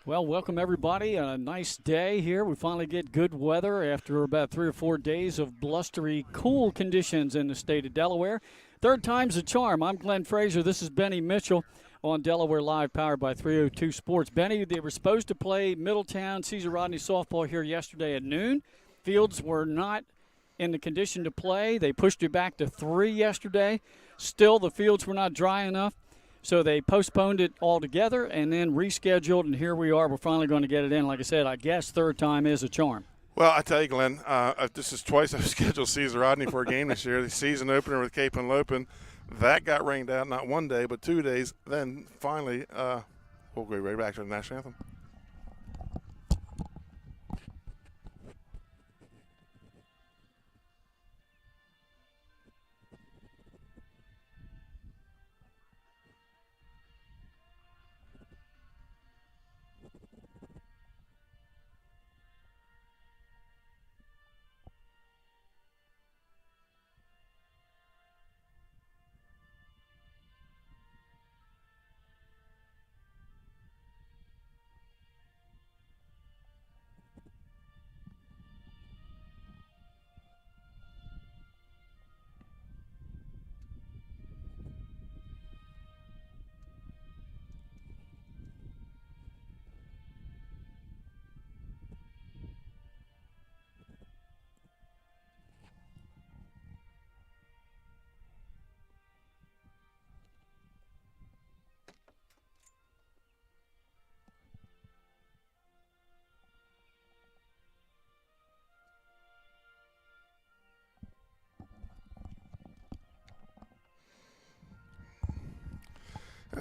Well, welcome everybody. A nice day here. We finally get good weather after about 3 or 4 days of blustery, cool conditions in the state of Delaware. Third time's a charm. I'm Glenn Frazier. This is Benny Mitchell on Delaware Live, powered by 302 Sports. Benny, they were supposed to play Middletown Caesar Rodney softball here yesterday at noon. Fields were not in the condition to play. They pushed it back to 3 yesterday. Still, the fields were not dry enough. So they postponed it altogether and then rescheduled, and here we are. We're finally going to get it in. Like I said, I guess third time is a charm. Well, I tell you, Glenn, this is twice I've scheduled Caesar Rodney for a game this year. The season opener with Cape and Lopin, that got rained out not 1 day but 2 days. Then finally, we'll go right back to the national anthem.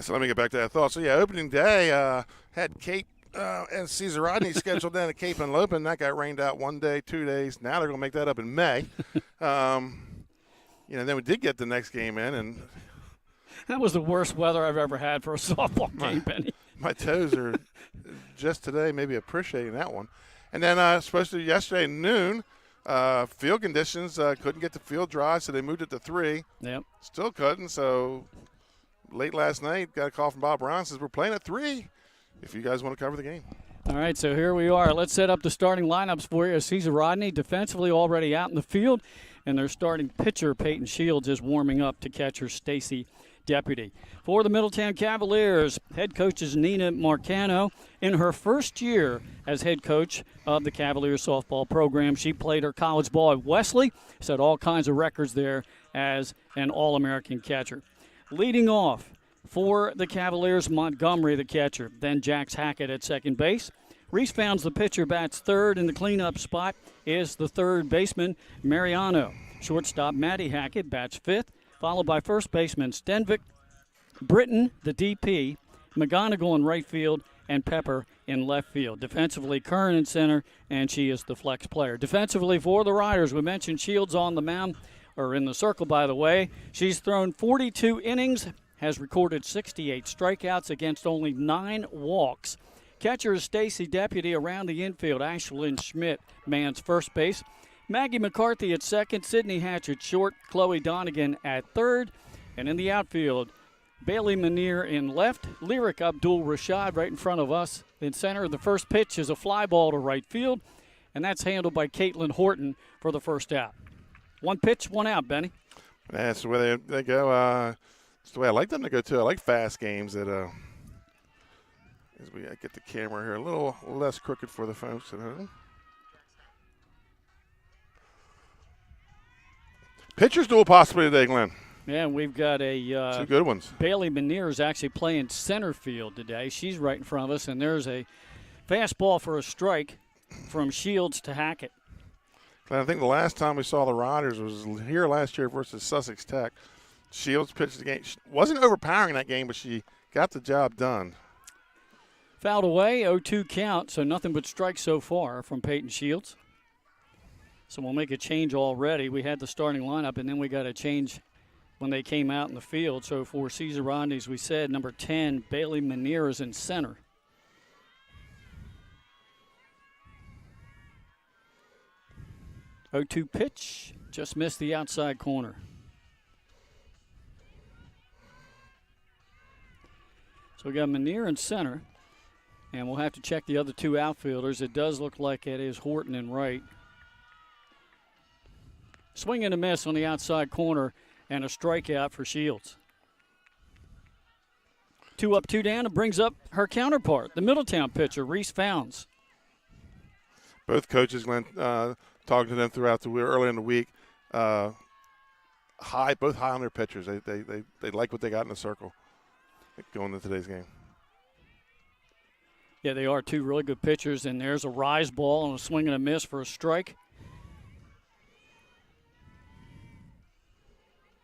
So let me get back to that thought. So, yeah, opening day had Cape and Caesar Rodney scheduled down at Cape and Lopin. That got rained out 1 day, 2 days. Now they're going to make that up in May. Then we did get the next game in. And that was the worst weather I've ever had for a softball game, Benny. My toes are just today maybe appreciating that one. And then supposed to yesterday noon, field conditions couldn't get the field dry, so they moved it to 3. Yep. Still couldn't, so – late last night, got a call from Bob Brown, says we're playing at 3 if you guys want to cover the game. All right, so here we are. Let's set up the starting lineups for you. Caesar Rodney defensively already out in the field, and their starting pitcher, Peyton Shields, is warming up to catcher Stacy Deputy. For the Middletown Cavaliers, head coach is Nina Marcano. In her first year as head coach of the Cavaliers softball program, she played her college ball at Wesley, set all kinds of records there as an All-American catcher. Leading off for the Cavaliers, Montgomery, the catcher. Then Jax Hackett at second base. Reese Founds, the pitcher, bats third. In the cleanup spot is the third baseman, Mariano. Shortstop, Matty Hackett, bats fifth, followed by first baseman Stenvik, Britton, the DP, McGonigal in right field, and Pepper in left field. Defensively, Curran in center, and she is the flex player. Defensively for the Riders, we mentioned Shields on the mound. Or in the circle, by the way. She's thrown 42 innings, has recorded 68 strikeouts against only 9 walks. Catcher is Stacy Deputy. Around the infield, Ashlyn Schmidt mans first base. Maggie McCarthy at second, Sydney Hatch at short, Chloe Donegan at third. And in the outfield, Bailey Manier in left, Lyric Abdul Rashad right in front of us. In center, the first pitch is a fly ball to right field, and that's handled by Caitlin Horton for the first out. 1 pitch, 1 out, Benny. That's the way they go. That's the way I like them to go, too. I like fast games that as we get the camera here a little less crooked for the folks at home. Pitcher's duel possibly today, Glenn. Yeah, we've got a 2 good ones. Bailey Manier is actually playing center field today. She's right in front of us, and there's a fastball for a strike from Shields to Hackett. I think the last time we saw the Riders was here last year versus Sussex Tech. Shields pitched the game. She wasn't overpowering that game, but she got the job done. Fouled away, 0-2 count, so nothing but strikes so far from Peyton Shields. So we'll make a change already. We had the starting lineup, and then we got a change when they came out in the field. So for Caesar Rodney, as we said, number 10, Bailey Manier is in center. 0-2 pitch, just missed the outside corner. So we got Manier in center. And we'll have to check the other two outfielders. It does look like it is Horton and Wright. Swing and a miss on the outside corner, and a strikeout for Shields. 2 up, 2 down, and brings up her counterpart, the Middletown pitcher, Reese Founds. Both coaches, Glenn, talking to them throughout early in the week. Both high on their pitchers. They like what they got in the circle going into today's game. Yeah, they are two really good pitchers, and there's a rise ball and a swing and a miss for a strike.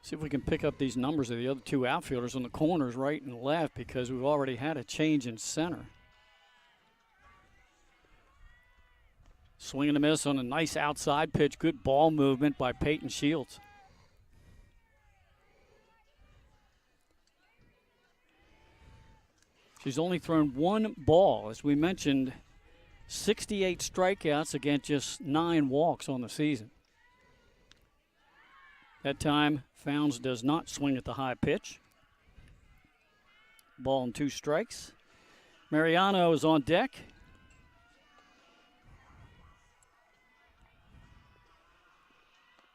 See if we can pick up these numbers of the other two outfielders on the corners, right and left, because we've already had a change in center. Swing and a miss on a nice outside pitch. Good ball movement by Peyton Shields. She's only thrown one ball. As we mentioned, 68 strikeouts against just 9 walks on the season. That time, Founds does not swing at the high pitch. Ball and 2 strikes. Mariano is on deck.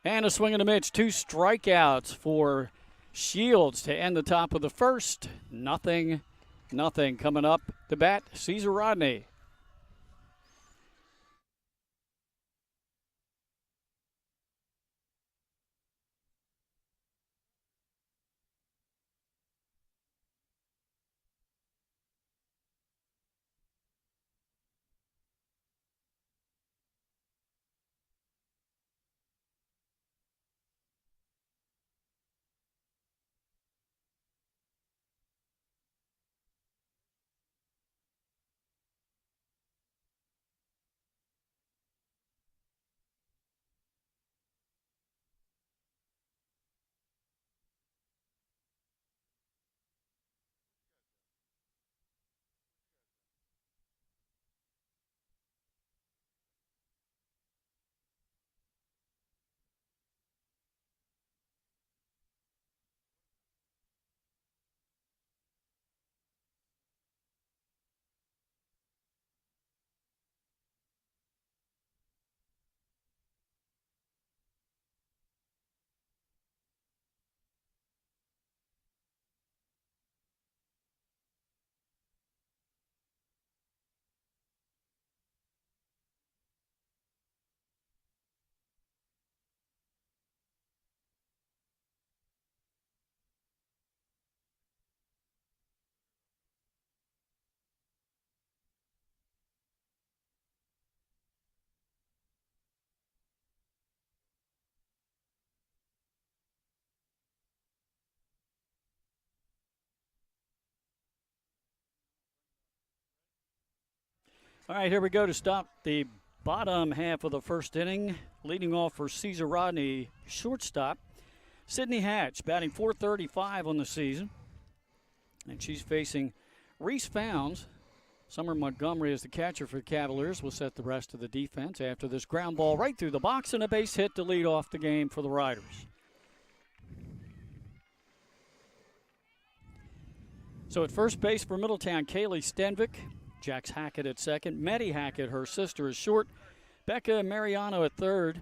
And a swing and a miss. 2 strikeouts for Shields to end the top of the first. Nothing. Coming up to bat, Caesar Rodney. All right, here we go to stop the bottom half of the first inning. Leading off for Caesar Rodney, shortstop, Sydney Hatch, batting .435 on the season. And she's facing Reese Founds. Summer Montgomery is the catcher for the Cavaliers. Will set the rest of the defense after this ground ball right through the box and a base hit to lead off the game for the Riders. So at first base for Middletown, Kaylee Stenvik. Jax Hackett at second. Meddy Hackett, her sister, is short. Becca Mariano at third.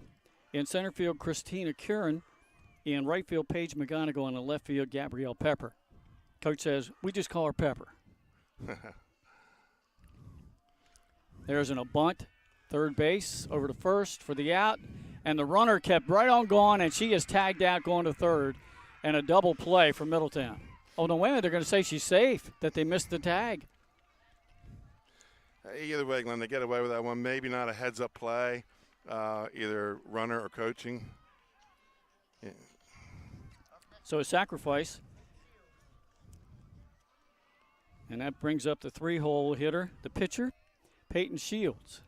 In center field, Christina Curran. In right field, Paige McGonigal. And in left field, Gabrielle Pepper. Coach says, we just call her Pepper. There's a bunt. Third base, over to first for the out. And the runner kept right on going, and she is tagged out going to third. And a double play for Middletown. Oh, no, wait a minute. They're going to say she's safe, that they missed the tag. Either way, Glenn, they get away with that one. Maybe not a heads-up play, either runner or coaching. Yeah. So a sacrifice. And that brings up the 3-hole hitter, the pitcher, Peyton Shields.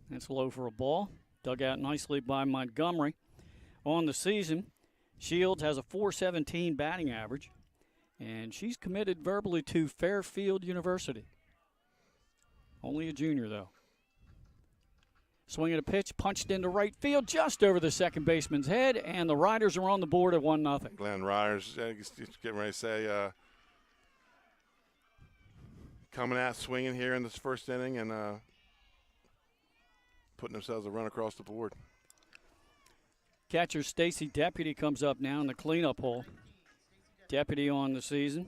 That's low for a ball. Dug out nicely by Montgomery. On the season, Shields has a .417 batting average, and she's committed verbally to Fairfield University. Only a junior, though. Swinging a pitch, punched into right field, just over the second baseman's head, and the Riders are on the board at 1-0. Glenn Riders, getting ready to say, coming out swinging here in this first inning and putting themselves a run across the board. Catcher Stacy Deputy comes up now in the cleanup hole. Deputy on the season.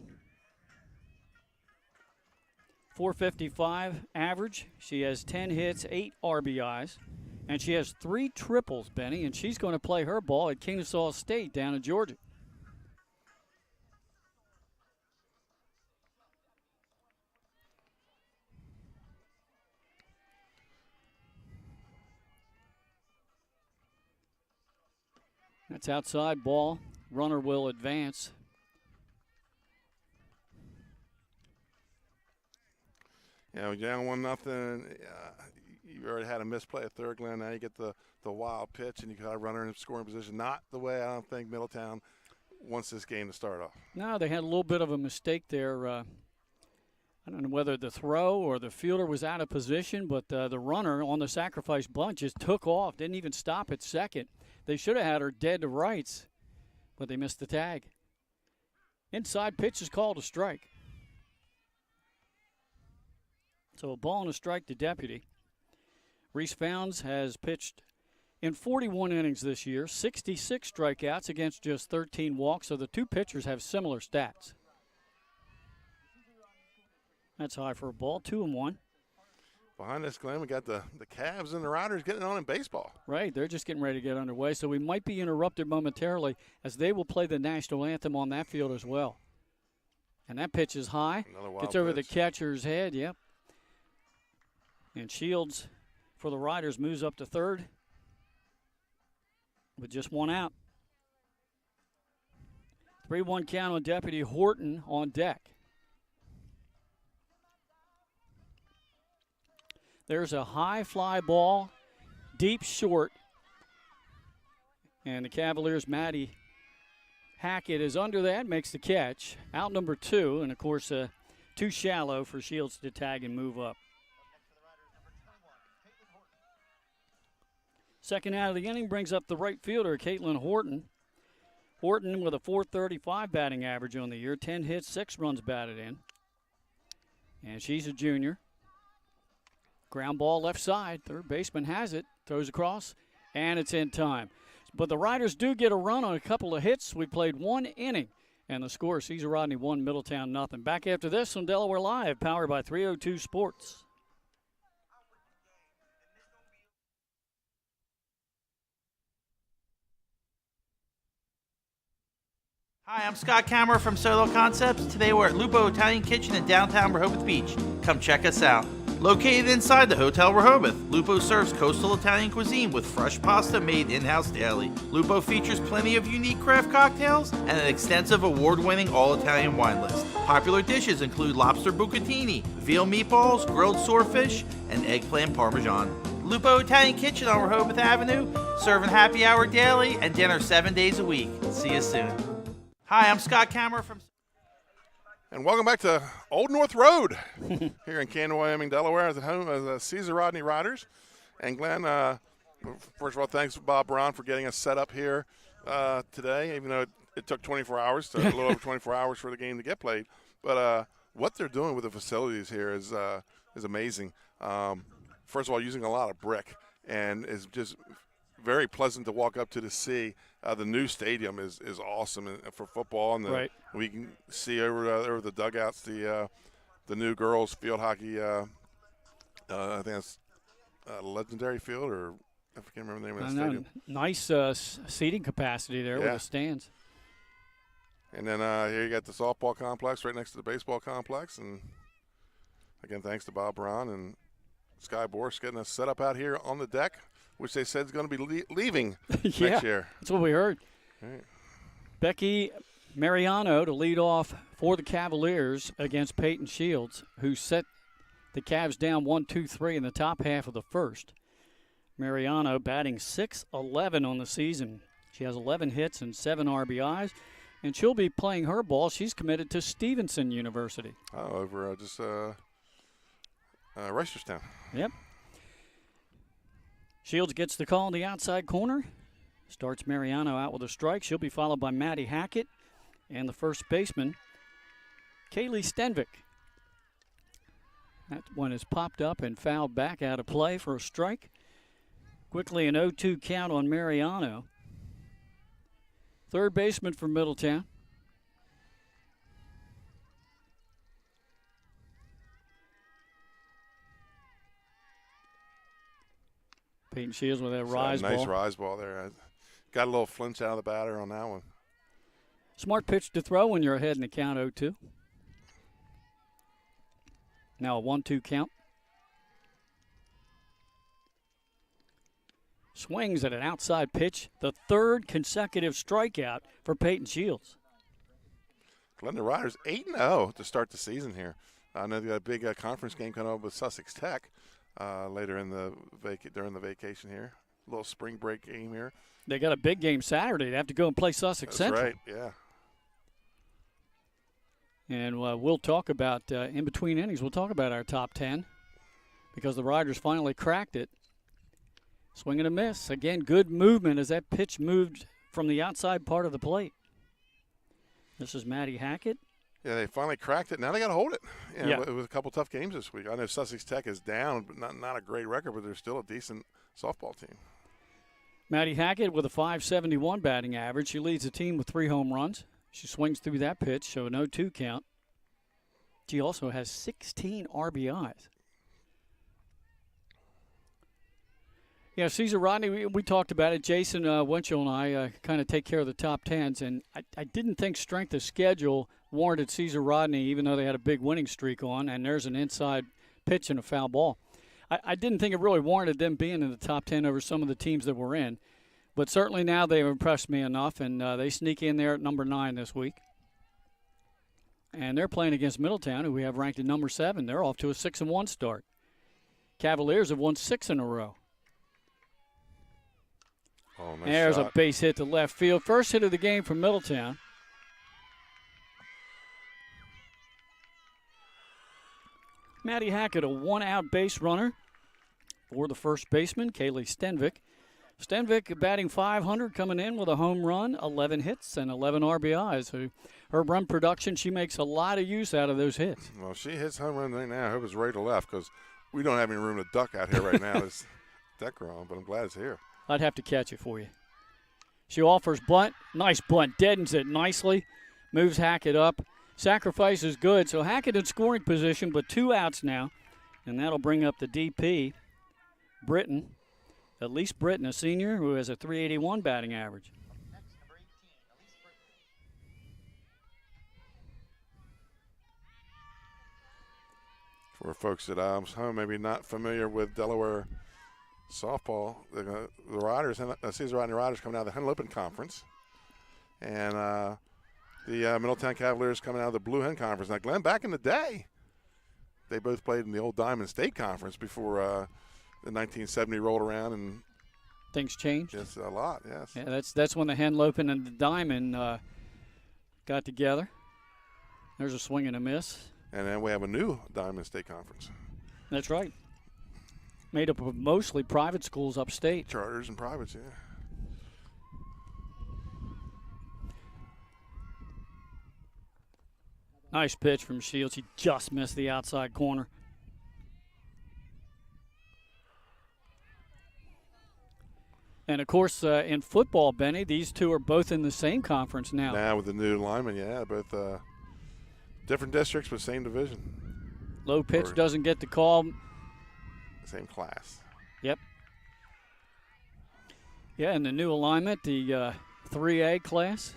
.455 average. She has 10 hits, 8 RBIs, and she has 3 triples, Benny, and she's going to play her ball at Kennesaw State down in Georgia. That's outside ball. Runner will advance. Yeah, we're down 1-0. You already had a misplay at third, Glenn. Now you get the wild pitch, and you got a runner in scoring position. Not the way I don't think Middletown wants this game to start off. No, they had a little bit of a mistake there. I don't know whether the throw or the fielder was out of position, but the runner on the sacrifice bunt just took off, didn't even stop at second. They should have had her dead to rights, but they missed the tag. Inside pitch is called a strike. So a ball and a strike to Deputy. Reese Founds has pitched in 41 innings this year, 66 strikeouts against just 13 walks, so the two pitchers have similar stats. That's high for a ball, 2-1. Behind us, Glenn, we got the Cavs and the Riders getting on in baseball. Right, they're just getting ready to get underway, so we might be interrupted momentarily as they will play the national anthem on that field as well. And that pitch is high. Gets over the catcher's head, yep. And Shields for the Riders moves up to third with just one out. 3-1 count on Deputy Horton on deck. There's a high fly ball, deep short. And the Cavaliers' Maddie Hackett is under that, makes the catch. Out number 2, and of course too shallow for Shields to tag and move up. Second out of the inning brings up the right fielder, Caitlin Horton. Horton with a .435 batting average on the year, 10 hits, 6 runs batted in. And she's a junior. Ground ball left side. Third baseman has it. Throws across, and it's in time. But the Riders do get a run on a couple of hits. We played 1 inning, and the score, Caesar Rodney 1, Middletown nothing. Back after this on Delaware Live, powered by 302 Sports. Hi, I'm Scott Kammerer from Solo Concepts. Today we're at Lupo Italian Kitchen in downtown Rehoboth Beach. Come check us out. Located inside the Hotel Rehoboth, Lupo serves coastal Italian cuisine with fresh pasta made in-house daily. Lupo features plenty of unique craft cocktails and an extensive award-winning all-Italian wine list. Popular dishes include lobster bucatini, veal meatballs, grilled swordfish, and eggplant parmesan. Lupo Italian Kitchen on Rehoboth Avenue, serving happy hour daily and dinner 7 days a week. See you soon. Hi, I'm Scott Kammerer from... And welcome back to Old North Road here in Canton, Wyoming, Delaware, as the home of the Caesar Rodney Riders. And Glenn, first of all, thanks to Bob Brown for getting us set up here today, even though it took 24 hours, a little over 24 hours for the game to get played. But what they're doing with the facilities here is amazing. First of all, using a lot of brick, and is just very pleasant to walk up to see. The new stadium is awesome for football, and we can see over the dugouts the new girls field hockey. I think that's Legendary Field, or I can't remember the name of that stadium. Nice seating capacity there with the stands. And then here you got the softball complex right next to the baseball complex, and again, thanks to Bob Brown and Sky Borst getting us set up out here on the deck, which they said is going to be leaving next year. That's what we heard. Right. Becky Mariano to lead off for the Cavaliers against Peyton Shields, who set the Cavs down 1-2-3 in the top half of the first. Mariano batting .611 on the season. She has 11 hits and 7 RBIs, and she'll be playing her ball. She's committed to Stevenson University. Oh, over just Reisterstown. Yep. Shields gets the call in the outside corner. Starts Mariano out with a strike. She'll be followed by Maddie Hackett and the first baseman, Kaylee Stenvik. That one is popped up and fouled back out of play for a strike. Quickly an 0-2 count on Mariano. Third baseman for Middletown. Peyton Shields with that rise ball. Nice rise ball there. Got a little flinch out of the batter on that one. Smart pitch to throw when you're ahead in the count 0-2. Now a 1-2 count. Swings at an outside pitch. The third consecutive strikeout for Peyton Shields. Glendon Riders 8-0 to start the season here. I know they got a big conference game coming up with Sussex Tech later in the during the vacation here. A little spring break game here. They got a big game Saturday. They have to go and play Sussex Central. That's right, yeah. And we'll talk about, in between innings, we'll talk about our top 10 because the Riders finally cracked it. Swing and a miss. Again, good movement as that pitch moved from the outside part of the plate. This is Matty Hackett. Yeah, they finally cracked it. Now they got to hold it. Yeah. It was a couple tough games this week. I know Sussex Tech is down, but not a great record, but they're still a decent softball team. Matty Hackett with a .571 batting average. She leads the team with 3 home runs. She swings through that pitch, so an 0-2 count. She also has 16 RBIs. Yeah, Caesar Rodney, we talked about it. Jason Winchell and I kind of take care of the top 10s, and I didn't think strength of schedule warranted Caesar Rodney, even though they had a big winning streak on, and there's an inside pitch and a foul ball. I didn't think it really warranted them being in the top 10 over some of the teams that were in. But certainly now they've impressed me enough, and they sneak in there at number 9 this week. And they're playing against Middletown, who we have ranked at number 7. They're off to a 6-1 start. Cavaliers have won 6 in a row. Oh, nice There's shot. a base hit to left field. First hit of the game for Middletown. Matty Hackett, a 1-out base runner for the first baseman, Kaylee Stenvik. Stenvik batting .500, coming in with a home run, 11 hits, and 11 RBIs. Her run production, she makes a lot of use out of those hits. Well, she hits home run right now. I hope it's right to left because we don't have any room to duck out here right now. It's deck wrong, but I'm glad it's here. I'd have to catch it for you. She offers bunt. Nice bunt. Deadens it nicely. Moves Hackett up. Sacrifice is good. So Hackett in scoring position, but 2 outs now. And that'll bring up the DP, Britton. Elise Britton, a senior who has a .381 batting average. For folks at home, maybe not familiar with Delaware softball, the Riders, Caesar Rodney Riders coming out of the Henlopen Conference, and the Middletown Cavaliers coming out of the Blue Hen Conference. Now, Glenn, back in the day, they both played in the old Diamond State Conference before the 1970 rolled around, and things changed. Just a lot, yes. Yeah, that's when the Henlopen and the Diamond got together. There's a swing and a miss. And then we have a new Diamond State Conference. That's right. Made up of mostly private schools upstate. Charters and privates, yeah. Nice pitch from Shields. He just missed the outside corner. And, of course, in football, Benny, these two are both in the same conference now. Now with the new linemen, yeah, both different districts but same division. Low pitch doesn't get the call. Same class. Yep. Yeah, and the new alignment, the 3A class.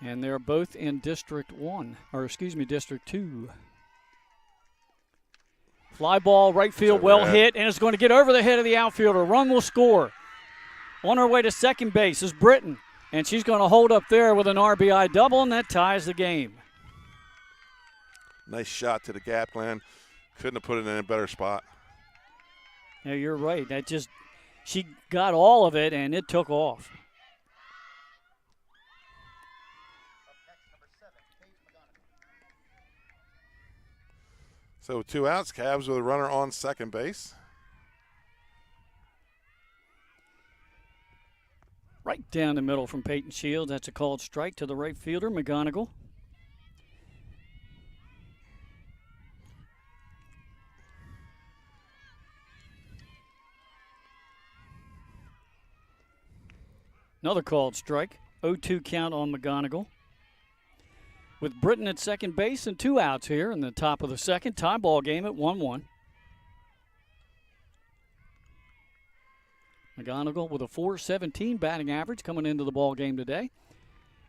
And they're both in District 1, or excuse me, District 2. Fly ball, right field, well hit, and it's going to get over the head of the outfielder. Run will score. On her way to second base is Britton, and she's going to hold up there with an RBI double, and that ties the game. Nice shot to the gap, Glenn. Couldn't have put it in a better spot. Yeah, you're right. She got all of it, and it took off. So 2 outs, Cavs with a runner on second base. Right down the middle from Peyton Shields. That's a called strike to the right fielder, McGonigal. Another called strike. 0-2 count on McGonigal. With Britton at second base and 2 outs here in the top of the second. Tie ball game at 1-1. McGonigal with a .417 batting average coming into the ball game today.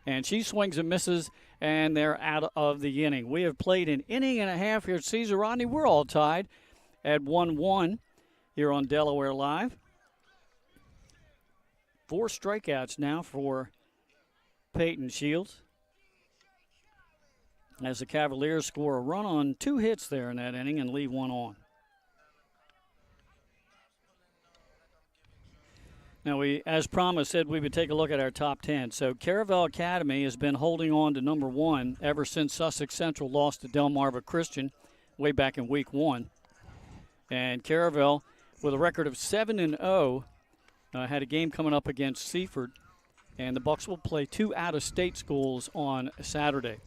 And she swings and misses, and they're out of the inning. We have played an inning and a half here at Caesar Rodney. We're all tied at 1-1 here on Delaware Live. 4 strikeouts now for Peyton Shields, as the Cavaliers score a run on 2 hits there in that inning and leave 1 on. Now, we, as promised, said we would take a look at our top 10. So Caravel Academy has been holding on to number 1 ever since Sussex Central lost to Delmarva Christian way back in week 1. And Caravel, with a record of 7-0, had a game coming up against Seaford. And the Bucks will play 2 out-of-state schools on Saturday.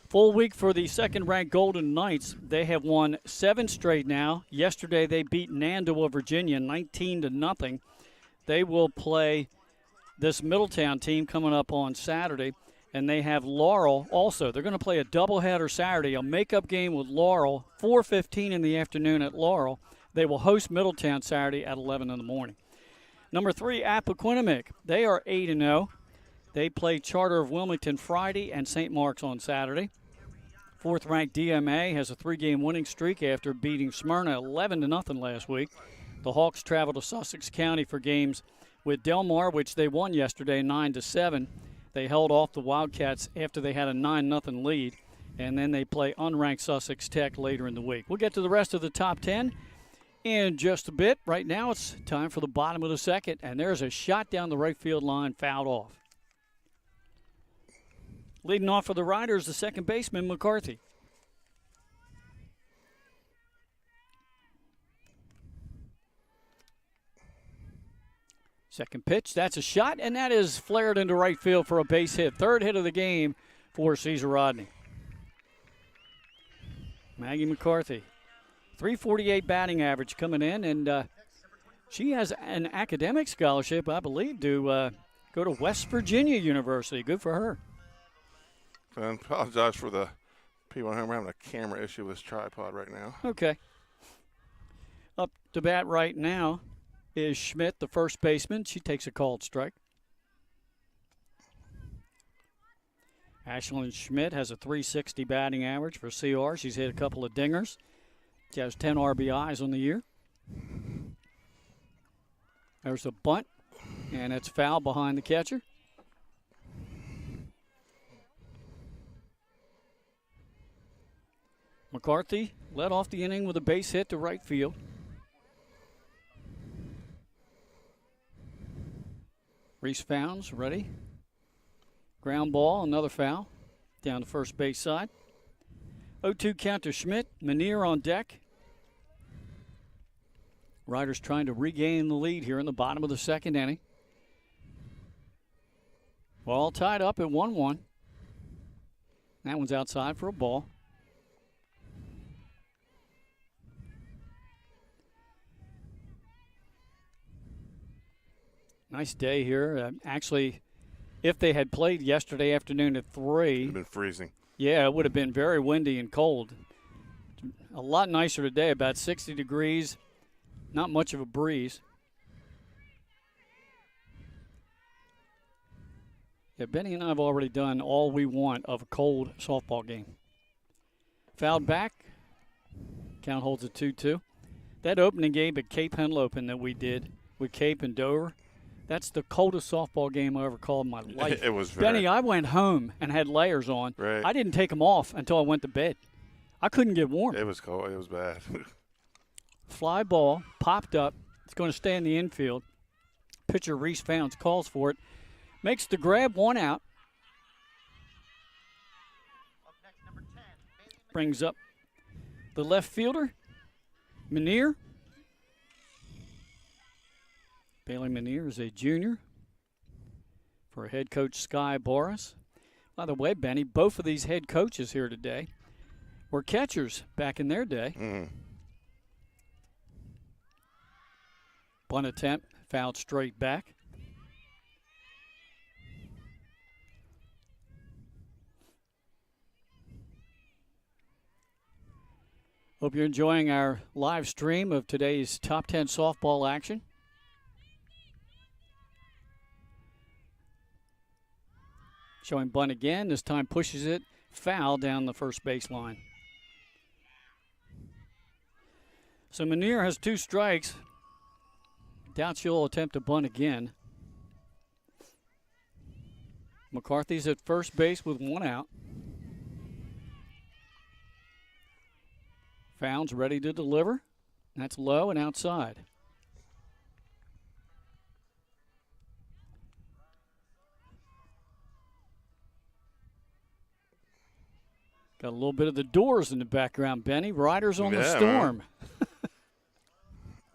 Full week for the second-ranked Golden Knights. They have won 7 straight now. Yesterday they beat Nando, Virginia, 19-0. They will play this Middletown team coming up on Saturday, and they have Laurel also. They're going to play a doubleheader Saturday, a makeup game with Laurel, 4:15 in the afternoon at Laurel. They will host Middletown Saturday at 11 in the morning. Number 3, Appaquinimink. They are 8-0. They play Charter of Wilmington Friday and St. Mark's on Saturday. 4th-ranked DMA has a 3-game winning streak after beating Smyrna 11-0 last week. The Hawks travel to Sussex County for games with Delmar, which they won yesterday 9-7. They held off the Wildcats after they had a 9-0 lead, and then they play unranked Sussex Tech later in the week. We'll get to the rest of the top 10 in just a bit. Right now it's time for the bottom of the second, and there's a shot down the right field line, fouled off. Leading off for the Riders, the second baseman, McCarthy. Second pitch, that's a shot, and that is flared into right field for a base hit. 3rd hit of the game for Caesar Rodney. Maggie McCarthy, .348 batting average coming in, and she has an academic scholarship, I believe, to go to West Virginia University. Good for her. I apologize for the people at home. We're having a camera issue with this tripod right now. Okay. Up to bat right now is Schmidt, the first baseman. She takes a called strike. Ashlyn Schmidt has a .360 batting average for CR. She's hit a couple of dingers. She has 10 RBIs on the year. There's a bunt, and it's foul behind the catcher. McCarthy led off the inning with a base hit to right field. Reese Founds ready. Ground ball, another foul down the first base side. 0-2 count to Schmidt. Manier on deck. Riders trying to regain the lead here in the bottom of the second inning. Ball tied up at 1-1. That one's outside for a ball. Nice day here. Actually, if they had played yesterday afternoon at 3. It would have been freezing. Yeah, it would have been very windy and cold. A lot nicer today, about 60 degrees. Not much of a breeze. Yeah, Benny and I have already done all we want of a cold softball game. Fouled back. Count holds at 2-2. That opening game at Cape Henlopen that we did with Cape and Dover, that's the coldest softball game I ever called in my life. It was Benny, I went home and had layers on. Right. I didn't take them off until I went to bed. I couldn't get warm. It was cold. It was bad. Fly ball popped up. It's going to stay in the infield. Pitcher Reese Founds calls for it. Makes the grab, 1 out. Brings up the left fielder, Manier. Bailey Manier is a junior for head coach Sky Boris. By the way, Benny, both of these head coaches here today were catchers back in their day. Mm-hmm. Bunt attempt, fouled straight back. Hope you're enjoying our live stream of today's top 10 softball action. Showing bunt again. This time pushes it foul down the first baseline. So Manier has 2 strikes. Doubt she'll attempt to bunt again. McCarthy's at first base with 1 out. Found's ready to deliver. That's low and outside. Got a little bit of the Doors in the background, Benny. Riders on the Storm.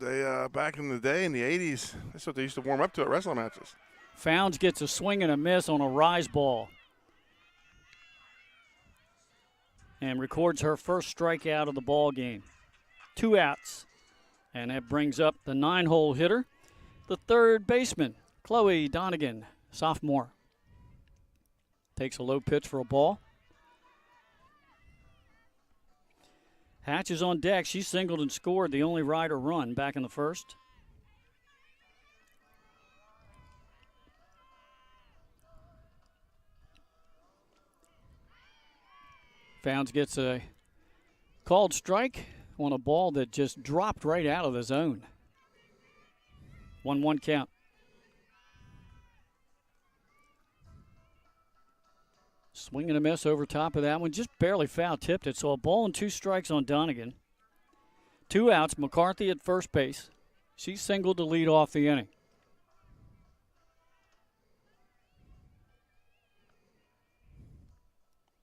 They back in the day in the 80s, that's what they used to warm up to at wrestling matches. Founds gets a swing and a miss on a rise ball. And records her first strikeout of the ball game. 2 outs. And that brings up the 9-hole hitter, the third baseman, Chloe Donegan, sophomore. Takes a low pitch for a ball. Hatch is on deck. She singled and scored the only Rider run back in the first. Founds gets a called strike on a ball that just dropped right out of the zone. 1-1 count. Swing and a miss over top of that one. Just barely foul tipped it. So a ball and 2 strikes on Donegan. 2 outs. McCarthy at first base. She singled to lead off the inning.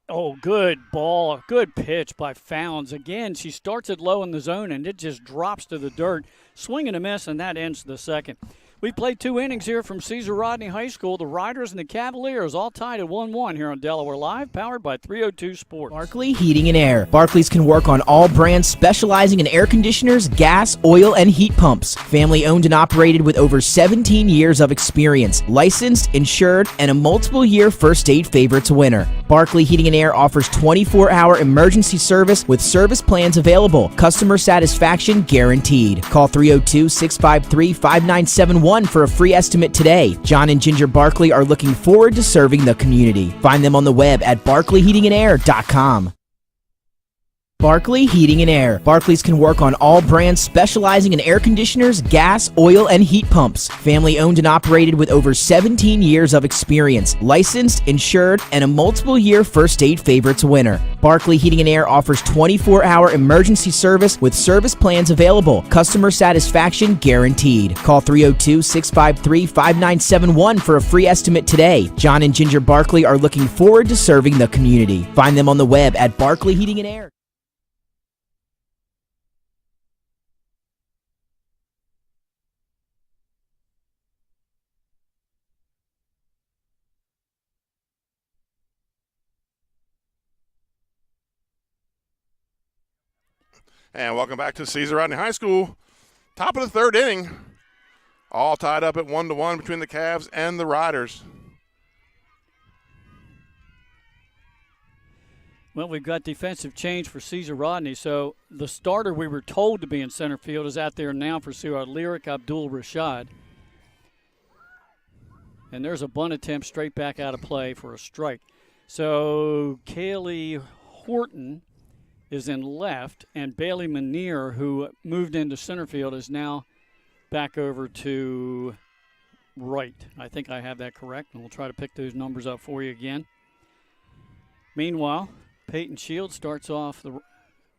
Oh, good ball. Good pitch by Founds. Again, she starts it low in the zone, and it just drops to the dirt. Swing and a miss, and that ends the second. We played 2 innings here from Caesar Rodney High School. The Riders and the Cavaliers all tied at 1-1 here on Delaware Live, powered by 302 Sports. Barkley Heating and Air. Barkley's can work on all brands specializing in air conditioners, gas, oil, and heat pumps. Family owned and operated with over 17 years of experience. Licensed, insured, and a multiple-year First Aid Favorites winner. Barkley Heating and Air offers 24-hour emergency service with service plans available. Customer satisfaction guaranteed. Call 302-653-5971 for a free estimate today. John and Ginger Barkley are looking forward to serving the community. Find them on the web at barkleyheatingandair.com. Barkley Heating and Air. Barkley's can work on all brands specializing in air conditioners, gas, oil, and heat pumps. Family owned and operated with over 17 years of experience. Licensed, insured, and a multiple-year First Aid Favorites winner. Barkley Heating and Air offers 24-hour emergency service with service plans available. Customer satisfaction guaranteed. Call 302-653-5971 for a free estimate today. John and Ginger Barkley are looking forward to serving the community. Find them on the web at Barkley Heating and Air. And welcome back to Caesar Rodney High School. Top of the 3rd inning. All tied up at 1-1 between the Cavs and the Riders. Well, we've got defensive change for Caesar Rodney. So the starter we were told to be in center field is out there now for Suad Lyric Abdul Rashad. And there's a bunt attempt straight back out of play for a strike. So Kaylee Horton is in left, and Bailey Manier, who moved into center field, is now back over to right. I think I have that correct, and we'll try to pick those numbers up for you again. Meanwhile, Peyton Shields starts off the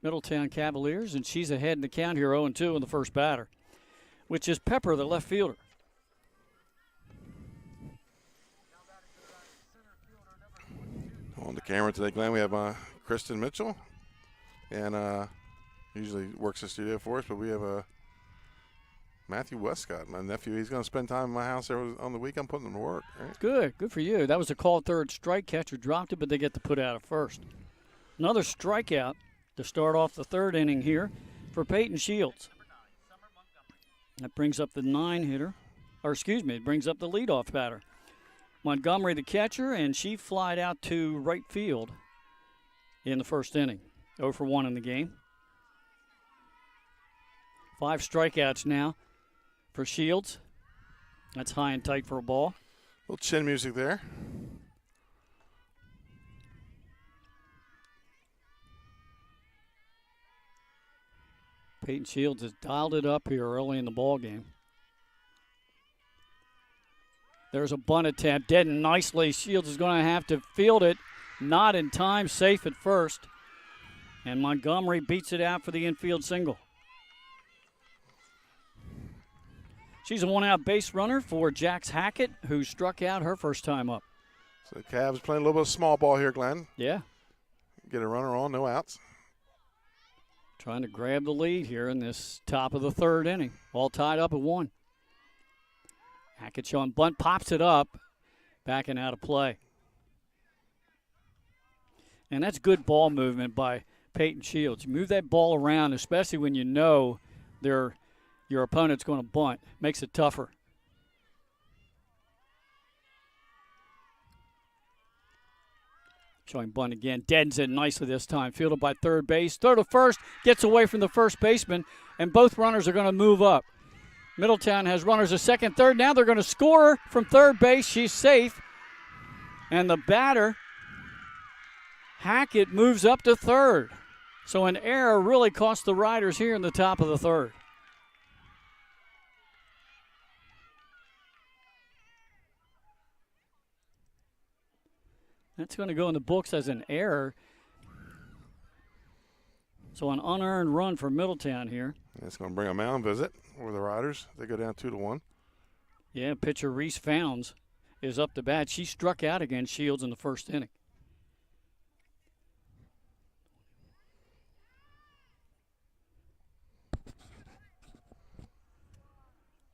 Middletown Cavaliers, and she's ahead in the count here 0-2 in the first batter, which is Pepper, the left fielder. On the camera today, Glenn, we have Kristen Mitchell. And usually works the studio for us, but we have Matthew Westcott, my nephew. He's going to spend time in my house on the week. I'm putting him to work. Right? Good for you. That was a called third strike. Catcher dropped it, but they get to put out at first. Another strikeout to start off the 3rd inning here for Peyton Shields. That brings up the it brings up the leadoff batter. Montgomery, the catcher, and she flied out to right field in the first inning. 0 for 1 in the game. 5 strikeouts now for Shields. That's high and tight for a ball. A little chin music there. Peyton Shields has dialed it up here early in the ball game. There's a bunt attempt, dead and nicely. Shields is going to have to field it. Not in time, safe at first. And Montgomery beats it out for the infield single. She's a one-out base runner for Jax Hackett, who struck out her first time up. So the Cavs playing a little bit of small ball here, Glenn. Yeah. Get a runner on, no outs. Trying to grab the lead here in this top of the third inning. All tied up at 1. Hackett showing bunt, pops it up, backing out of play. And that's good ball movement by Peyton Shields. You move that ball around, especially when you know your opponent's going to bunt. Makes it tougher. Showing bunt again. Deadens it nicely this time. Fielded by third base. Throw to first. Gets away from the first baseman. And both runners are going to move up. Middletown has runners at second, third. Now they're going to score from third base. She's safe. And the batter, Hackett, moves up to third. So an error really cost the Riders here in the top of the third. That's going to go in the books as an error. So an unearned run for Middletown here. It's going to bring a mound visit for the Riders. They go down 2-1. Yeah, pitcher Reese Founds is up to bat. She struck out against Shields in the first inning.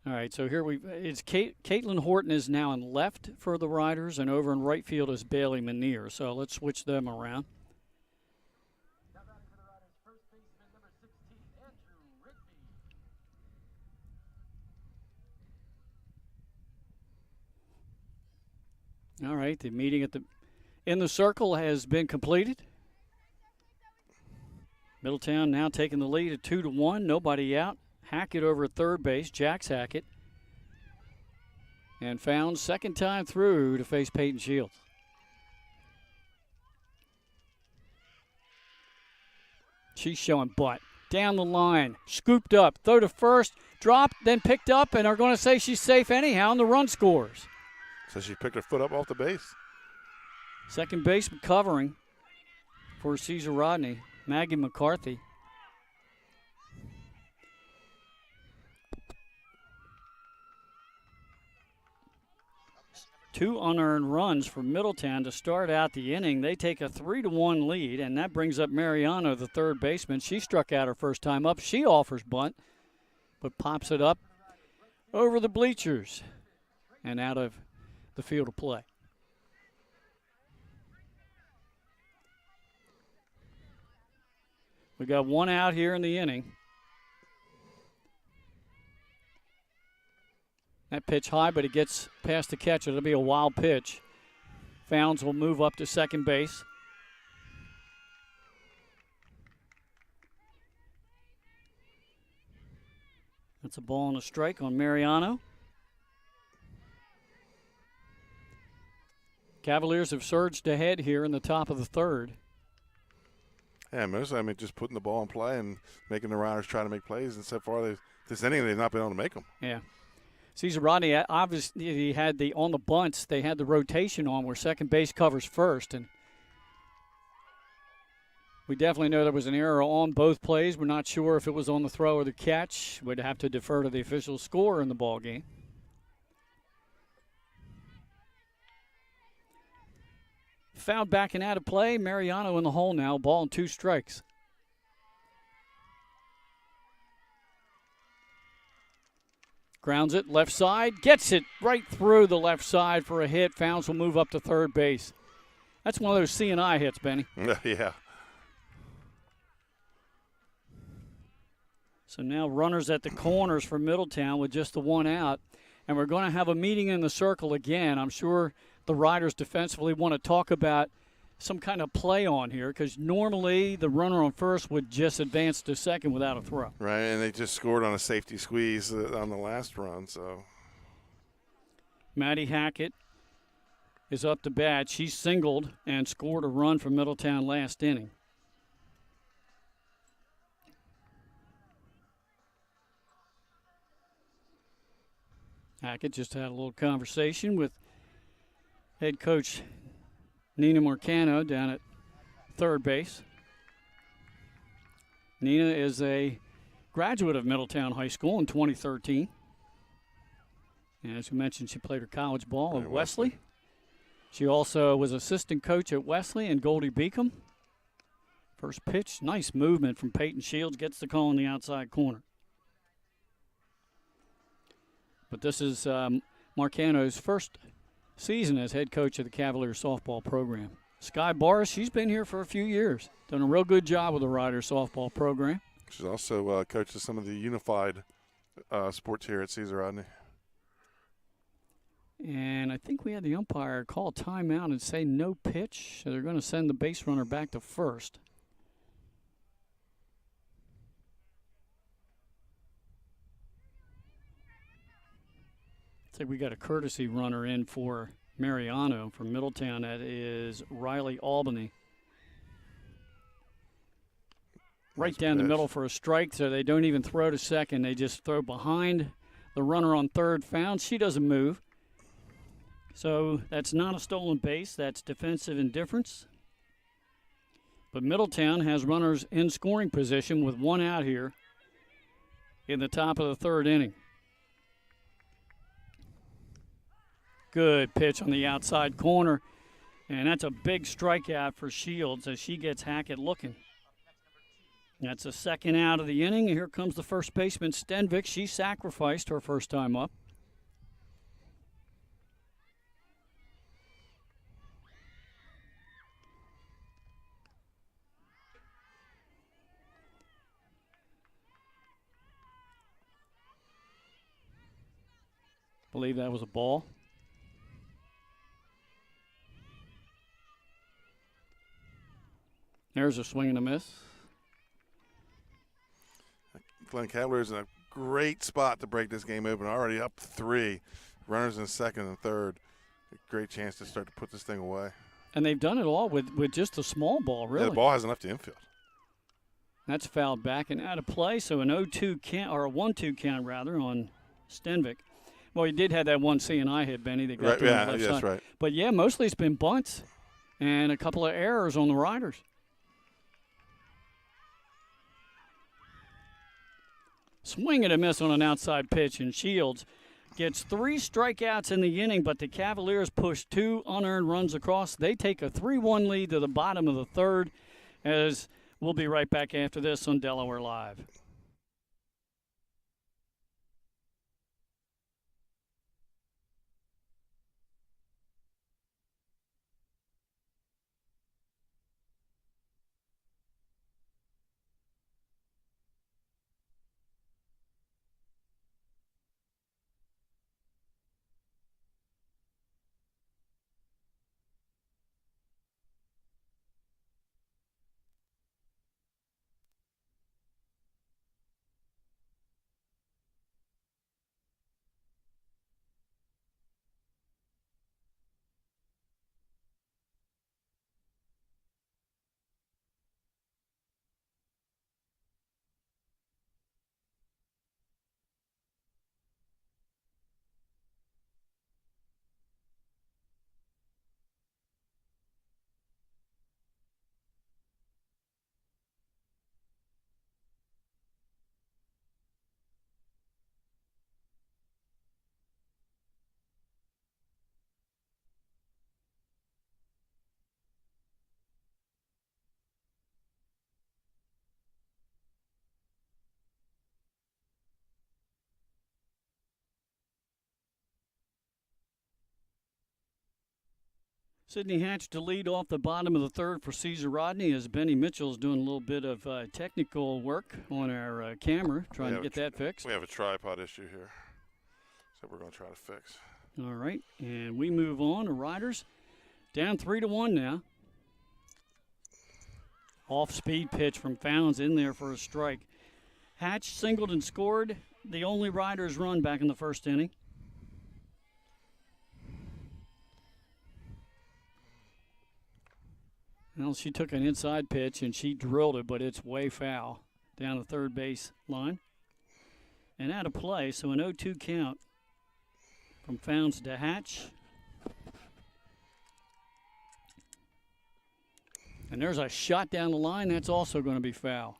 All right, so here it's Caitlin Horton is now in left for the Riders, and over in right field is Bailey Manier. So let's switch them around. All right, the meeting in the circle has been completed. Middletown now taking the lead at 2-1, nobody out. Hackett over at third base, Jax Hackett. And Found second time through to face Peyton Shields. She's showing butt. Down the line, scooped up, throw to first, dropped, then picked up, and are going to say she's safe anyhow, and the run scores. So she picked her foot up off the base. Second baseman covering for Caesar Rodney, Maggie McCarthy. Two unearned runs for Middletown to start out the inning. They take a 3-1 lead, and that brings up Mariano, the third baseman. She struck out her first time up. She offers bunt, but pops it up over the bleachers and out of the field of play. We got one out here in the inning. That pitch high, but it gets past the catcher. It'll be a wild pitch. Founds will move up to second base. That's a ball and a strike on Mariano. Cavaliers have surged ahead here in the top of the third. Yeah, mostly, just putting the ball in play and making the Riders try to make plays. And so far, this inning, they've not been able to make them. Yeah. Caesar Rodney, obviously, he had on the bunts, they had the rotation on where second base covers first. And we definitely know there was an error on both plays. We're not sure if it was on the throw or the catch. We'd have to defer to the official score in the ball game. Fouled backing out of play. Mariano in the hole now. Ball and 2 strikes. Grounds it left side. Gets it right through the left side for a hit. Founds will move up to third base. That's one of those C&I hits, Benny. Yeah. So now runners at the corners for Middletown with just the one out. And we're going to have a meeting in the circle again. I'm sure the Riders defensively want to talk about some kind of play on here, because normally the runner on first would just advance to second without a throw. Right, and they just scored on a safety squeeze on the last run. So Maddie Hackett is up to bat. She singled and scored a run for Middletown last inning. Hackett just had a little conversation with head coach Nina Marcano down at third base. Nina is a graduate of Middletown High School in 2013. And as we mentioned, she played her college ball at Wesley. She also was assistant coach at Wesley and Goldie Beacom. First pitch, nice movement from Peyton Shields, gets the call in the outside corner. But this is Marcano's first season as head coach of the Cavaliers softball program. Sky Barris, she's been here for a few years. Done a real good job with the Riders softball program. she's also coaches some of the unified sports here at Caesar Rodney. And I think we had the umpire call timeout and say no pitch. So they're going to send the base runner back to first. Looks like we got a courtesy runner in for Mariano from Middletown. That is Riley Albany. Right down the middle for a strike, so they don't even throw to second. They just throw behind the runner on third found. She doesn't move. So that's not a stolen base. That's defensive indifference. But Middletown has runners in scoring position with one out here in the top of the third inning. Good pitch on the outside corner. And that's a big strikeout for Shields as she gets Hackett looking. That's the second out of the inning. Here comes the first baseman, Stenvik. She sacrificed her first time up. Believe that was a ball. There's a swing and a miss. Glen Cavaliers in a great spot to break this game open. Already up 3. Runners in second and third. A great chance to start to put this thing away. And they've done it all with just a small ball, really. Yeah, the ball hasn't left the infield. That's fouled back and out of play, so an 0-2 count, or a 1-2 count rather, on Stenvik. Well, he did have that one C&I hit, Benny. That got Right, to the yeah, left that's side. right. But yeah, mostly it's been bunts and a couple of errors on the Riders. Swing and a miss on an outside pitch, and Shields gets 3 strikeouts in the inning, but the Cavaliers push 2 unearned runs across. They take a 3-1 lead to the bottom of the third, as we'll be right back after this on Delaware Live. Sydney Hatch to lead off the bottom of the third for Caesar Rodney, as Benny Mitchell's doing a little bit of technical work on our camera, trying to get that fixed. We have a tripod issue here, so we're going to try to fix. All right, and we move on to Riders. Down 3-1 now. Off-speed pitch from Founds in there for a strike. Hatch singled and scored the only Riders run back in the first inning. Well, she took an inside pitch and she drilled it, but it's way foul down the third base line. And out of play, so an 0-2 count from Founds to Hatch. And there's a shot down the line. That's also going to be foul.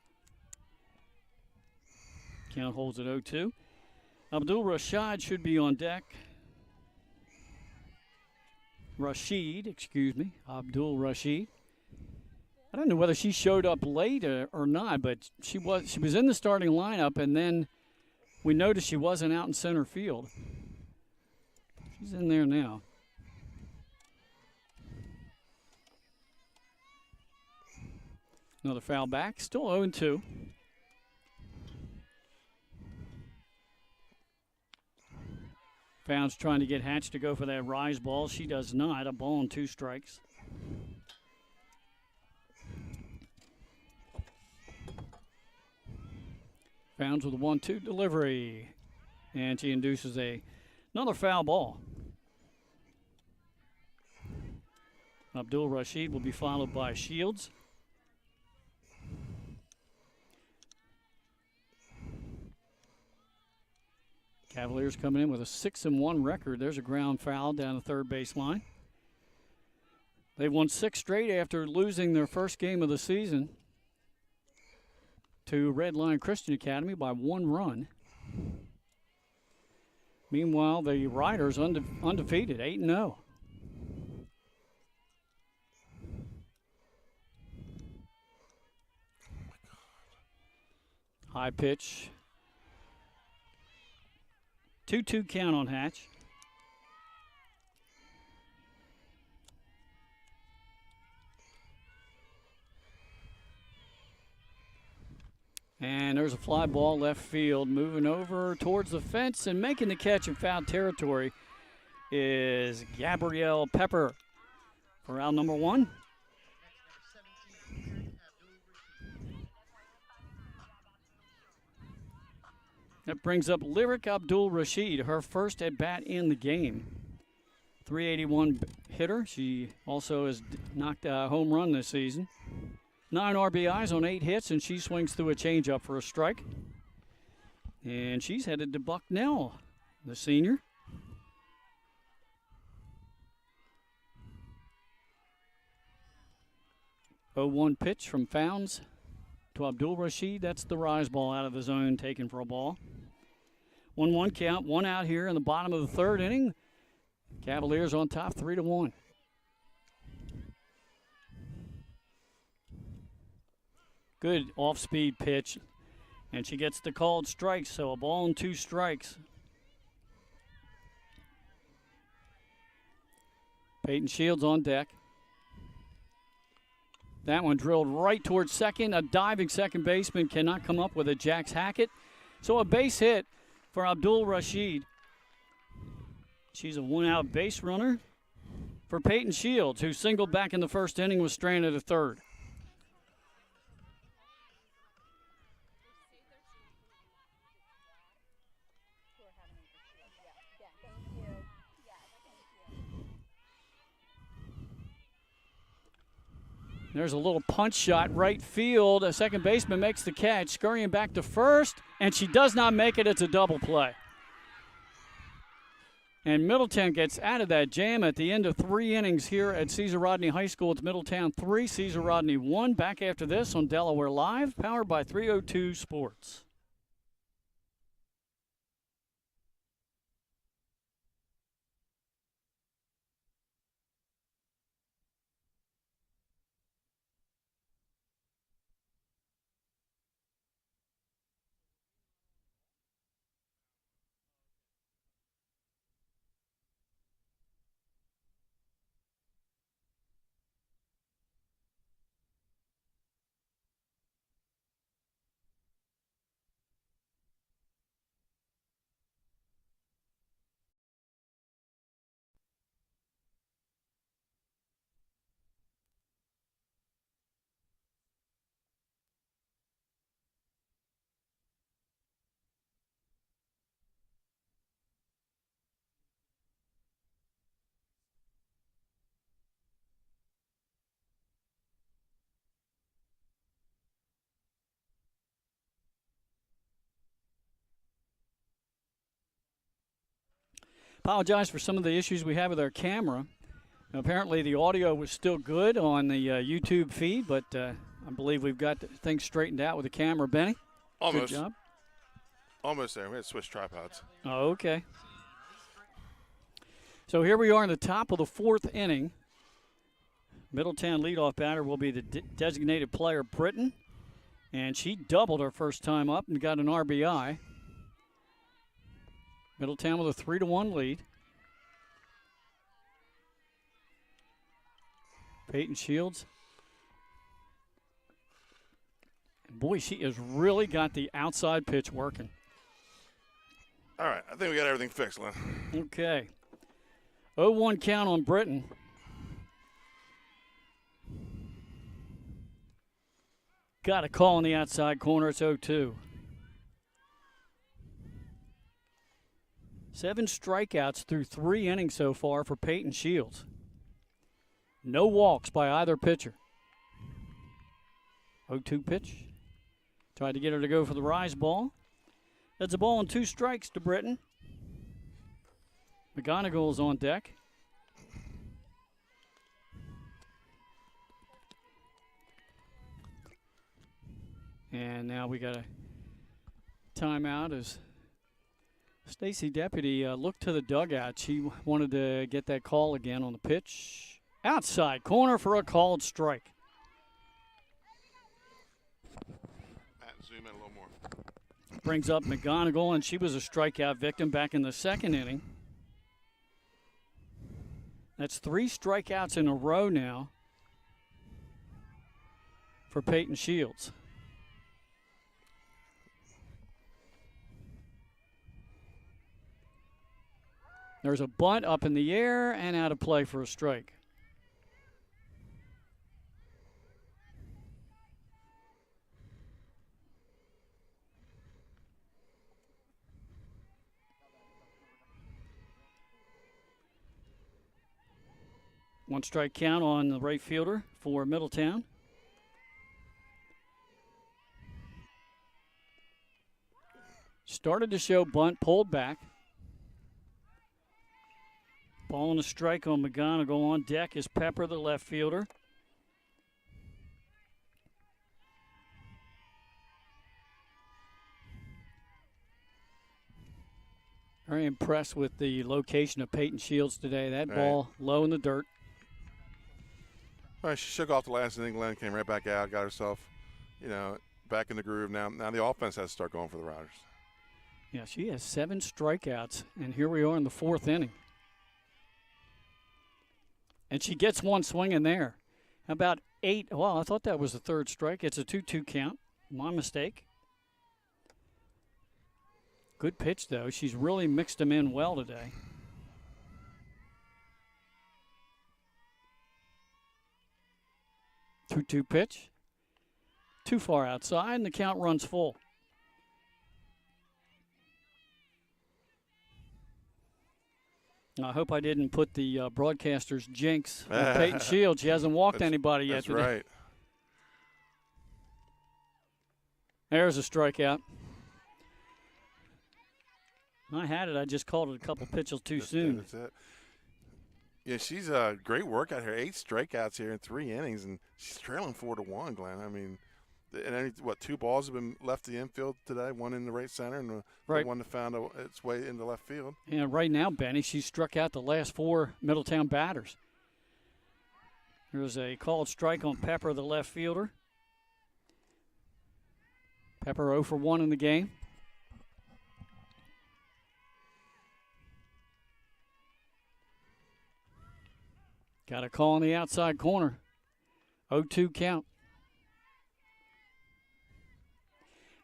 Count holds at 0-2. Abdul Rashid should be on deck. Abdul Rashid. I don't know whether she showed up late or not, but she was in the starting lineup, and then we noticed she wasn't out in center field. She's in there now. Another foul back, still 0-2. Founds trying to get Hatch to go for that rise ball. She does not. A ball and 2 strikes. Founds with a 1-2 delivery. And she induces another foul ball. Abdul Rashid will be followed by Shields. Cavaliers coming in with a 6-1 record. There's a ground foul down the third base line. They've won 6 straight after losing their first game of the season to Red Lion Christian Academy by 1 run. Meanwhile, the Riders undefeated, 8-0. High pitch. 2-2 count on Hatch. And there's a fly ball left field. Moving over towards the fence and making the catch in foul territory is Gabrielle Pepper for out number 1. That brings up Lyric Abdul Rashid, her first at bat in the game. 381 hitter. She also has knocked a home run this season. 9 RBIs on 8 hits, and she swings through a changeup for a strike. And she's headed to Bucknell, the senior. Oh, 1 pitch from Founds to Abdul Rashid. That's the rise ball out of the zone, taken for a ball. 1-1 count, 1 out here in the bottom of the third inning. Cavaliers on top, 3-1. Good off-speed pitch, and she gets the called strike, so a ball and 2 strikes. Peyton Shields on deck. That one drilled right towards second. A diving second baseman cannot come up with it, Jax Hackett. So a base hit for Abdul Rashid. She's a 1-out base runner for Peyton Shields, who singled back in the first inning, was stranded at third. There's a little punch shot right field. A second baseman makes the catch, scurrying back to first, and she does not make it. It's a double play. And Middletown gets out of that jam at the end of 3 innings here at Caesar Rodney High School. It's Middletown 3, Caesar Rodney 1. Back after this on Delaware Live, powered by 302 Sports. Apologize for some of the issues we have with our camera. Apparently the audio was still good on the YouTube feed, but I believe we've got things straightened out with the camera. Benny? Almost. Good job. Almost there. We had to switch tripods. Oh, okay. So here we are in the top of the 4th inning. Middletown leadoff batter will be the designated player, Britton. And she doubled her first time up and got an RBI. Middletown with a 3-1 lead. Peyton Shields. And boy, she has really got the outside pitch working. All right, I think we got everything fixed, Lynn. Okay. 0-1 count on Britton. Got a call in the outside corner. It's 0-2. 7 strikeouts through 3 innings so far for Peyton Shields. No walks by either pitcher. 0-2 pitch. Tried to get her to go for the rise ball. That's a ball and 2 strikes to Britton. McGonigal's on deck. And now we got a timeout as Stacy Deputy looked to the dugout. She wanted to get that call again on the pitch. Outside corner for a called strike. Zoom in a little more. Brings up McGonigal, and she was a strikeout victim back in the 2nd inning. That's 3 strikeouts in a row now for Peyton Shields. There's a bunt up in the air and out of play for a strike. One strike count on the right fielder for Middletown. Started to show bunt, pulled back. Ball and a strike on McGonigal. On deck is Pepper, the left fielder. Very impressed with the location of Peyton Shields today. That ball low in the dirt. All right, she shook off the last inning. Glenn came right back out, got herself, back in the groove. Now the offense has to start going for the Riders. Yeah, she has 7 strikeouts, and here we are in the 4th inning. And she gets one swing in there. How about 8? Well, I thought that was the 3rd strike. It's a 2-2 count. My mistake. Good pitch, though. She's really mixed them in well today. Two-two pitch. Too far outside, and the count runs full. I hope I didn't put the broadcaster's jinx on Peyton Shields. She hasn't walked anybody yet today. That's right. There's a strikeout. I had it. I just called it a couple pitches too soon. That's it. Yeah, she's a great work out here. 8 strikeouts here in 3 innings, and she's trailing 4-1, Glenn. I mean, and 2 balls have been left to the infield today, 1 in the right center and the one that found its way into left field. And right now, Benny, she's struck out the last 4 Middletown batters. There's a called strike on Pepper, the left fielder. Pepper 0 for 1 in the game. Got a call on the outside corner. 0-2 count.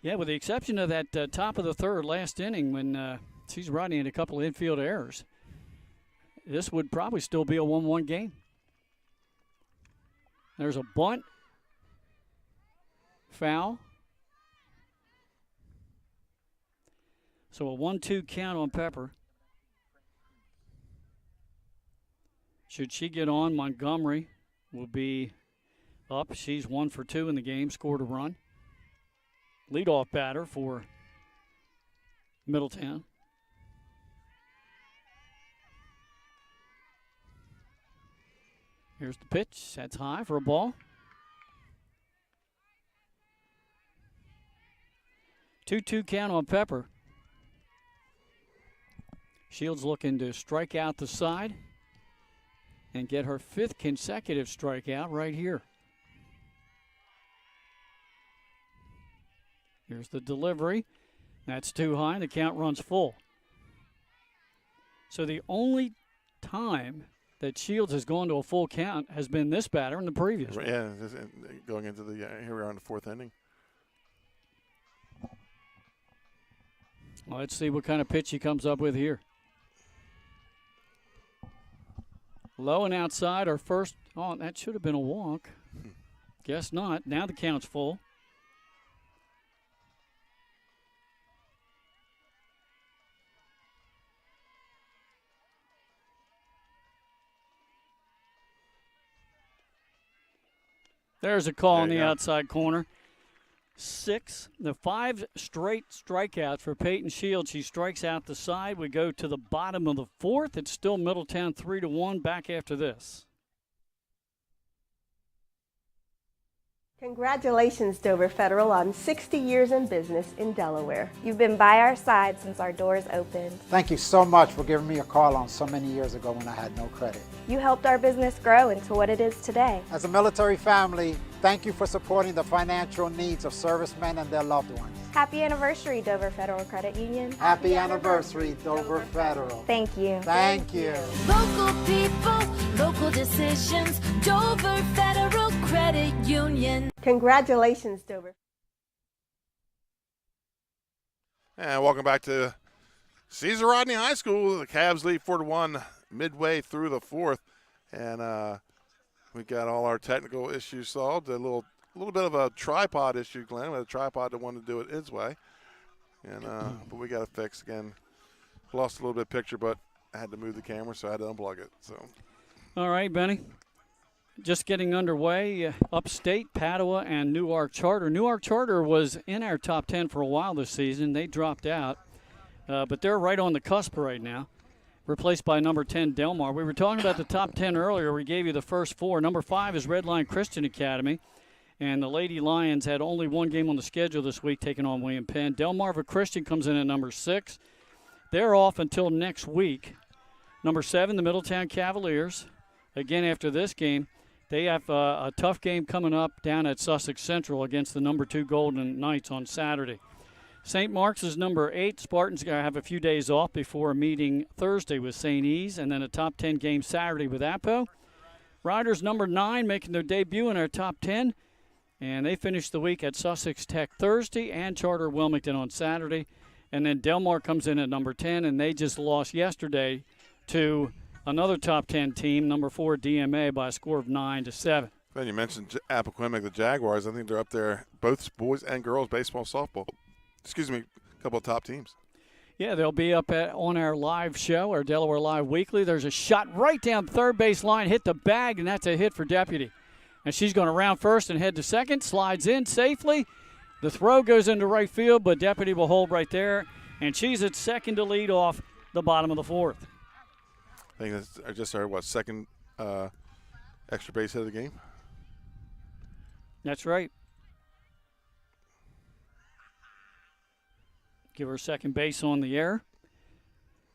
Yeah, with the exception of that top of the 3rd last inning when she's Rodney had a couple of infield errors, this would probably still be a 1-1 game. There's a bunt. Foul. So a 1-2 count on Pepper. Should she get on, Montgomery will be up. She's 1 for 2 in the game, scored a run. Leadoff batter for Middletown. Here's the pitch. That's high for a ball. 2-2 count on Pepper. Shields looking to strike out the side and get her 5th consecutive strikeout right here. Here's the delivery. That's too high. The count runs full. So the only time that Shields has gone to a full count has been this batter and the previous one. Yeah, going into the here we are in the 4th inning. Well, let's see what kind of pitch he comes up with here. Low and outside, our first. Oh, that should have been a walk. Guess not. Now the count's full. There's a call on the outside corner. 5 straight strikeouts for Peyton Shields. She strikes out the side. We go to the bottom of the 4th. It's still Middletown 3-1 back after this. Congratulations, Dover Federal, on 60 years in business in Delaware. You've been by our side since our doors opened. Thank you so much for giving me a call on so many years ago when I had no credit. You helped our business grow into what it is today. As a military family, thank you for supporting the financial needs of servicemen and their loved ones. Happy anniversary, Dover Federal Credit Union. Happy anniversary, Dover Federal. Thank you. Thank you. Local people, local decisions, Dover Federal Credit Union. Congratulations, Dover. And welcome back to Caesar Rodney High School. The Cavs lead 4-1 midway through the 4th. And we got all our technical issues solved. A little bit of a tripod issue, Glenn. We had a tripod that wanted to do it his way. And but we got it fixed again. Lost a little bit of picture, but I had to move the camera, so I had to unplug it. So. All right, Benny. Just getting underway, Upstate, Padua, and Newark Charter. Newark Charter was in our top 10 for a while this season. They dropped out, but they're right on the cusp right now, replaced by number 10, Delmar. We were talking about the top 10 earlier. We gave you the first 4. Number 5 is Redline Christian Academy, and the Lady Lions had only 1 game on the schedule this week, taking on William Penn. Delmarva Christian comes in at number 6. They're off until next week. Number 7, the Middletown Cavaliers. Again, after this game, they have a tough game coming up down at Sussex Central against the number 2 Golden Knights on Saturday. St. Mark's is number 8. Spartans going to have a few days off before a meeting Thursday with St. E's, and then a top 10 game Saturday with Apo. Riders number 9 making their debut in our top 10, and they finish the week at Sussex Tech Thursday and Charter Wilmington on Saturday. And then Delmar comes in at number 10, and they just lost yesterday to another top 10 team, number 4 DMA, by a score of 9-7. Then you mentioned Appoquinimink, the Jaguars. I think they're up there, both boys and girls baseball, softball. Excuse me, a couple of top teams. Yeah, they'll be up on our live show, our Delaware Live Weekly. There's a shot right down third base line, hit the bag, and that's a hit for Deputy. And she's going to round first and head to second, slides in safely. The throw goes into right field, but Deputy will hold right there, and she's at second to lead off the bottom of the 4th. I think that's, I just heard, second extra base hit of the game? That's right. Give her second base on the air.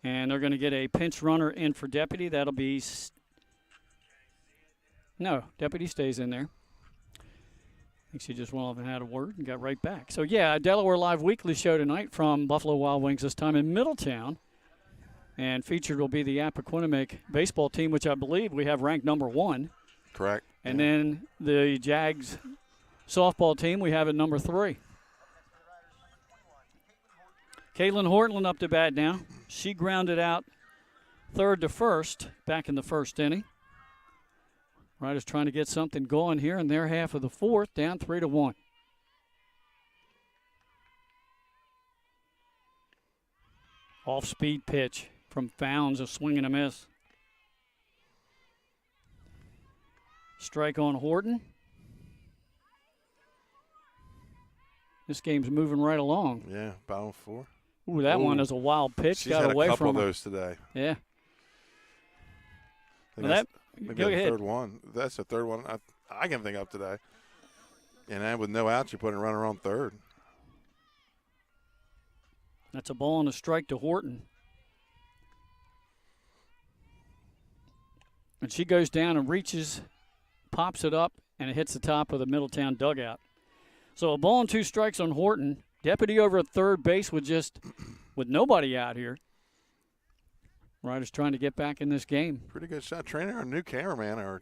And they're going to get a pinch runner in for Deputy. That'll be no, Deputy stays in there. I think she just went off and had a word and got right back. So, yeah, a Delaware Live Weekly show tonight from Buffalo Wild Wings, this time in Middletown. And featured will be the Appoquinimink baseball team, which I believe we have ranked number 1. Correct. And then the Jags softball team, we have at number 3. Caitlin Hortland up to bat now. She grounded out third to first back in the first inning. Riders trying to get something going here in their half of the 4th, down 3-1. Off-speed pitch from Founds, a swing and a miss. Strike on Horton. This game's moving right along. Yeah, bottom 4. Ooh, that one is a wild pitch. She's got had away a couple from of her. those today. Yeah. I think Well, Maybe Go the ahead. third one. That's the third one I can think of today. And then with no outs, you're putting a runner on third. That's a ball and a strike to Horton. And she goes down and reaches, pops it up, and it hits the top of the Middletown dugout. So a ball and 2 strikes on Horton. Deputy over at third base with nobody out here. Riders trying to get back in this game. Pretty good shot. Trainer, our new cameraman, are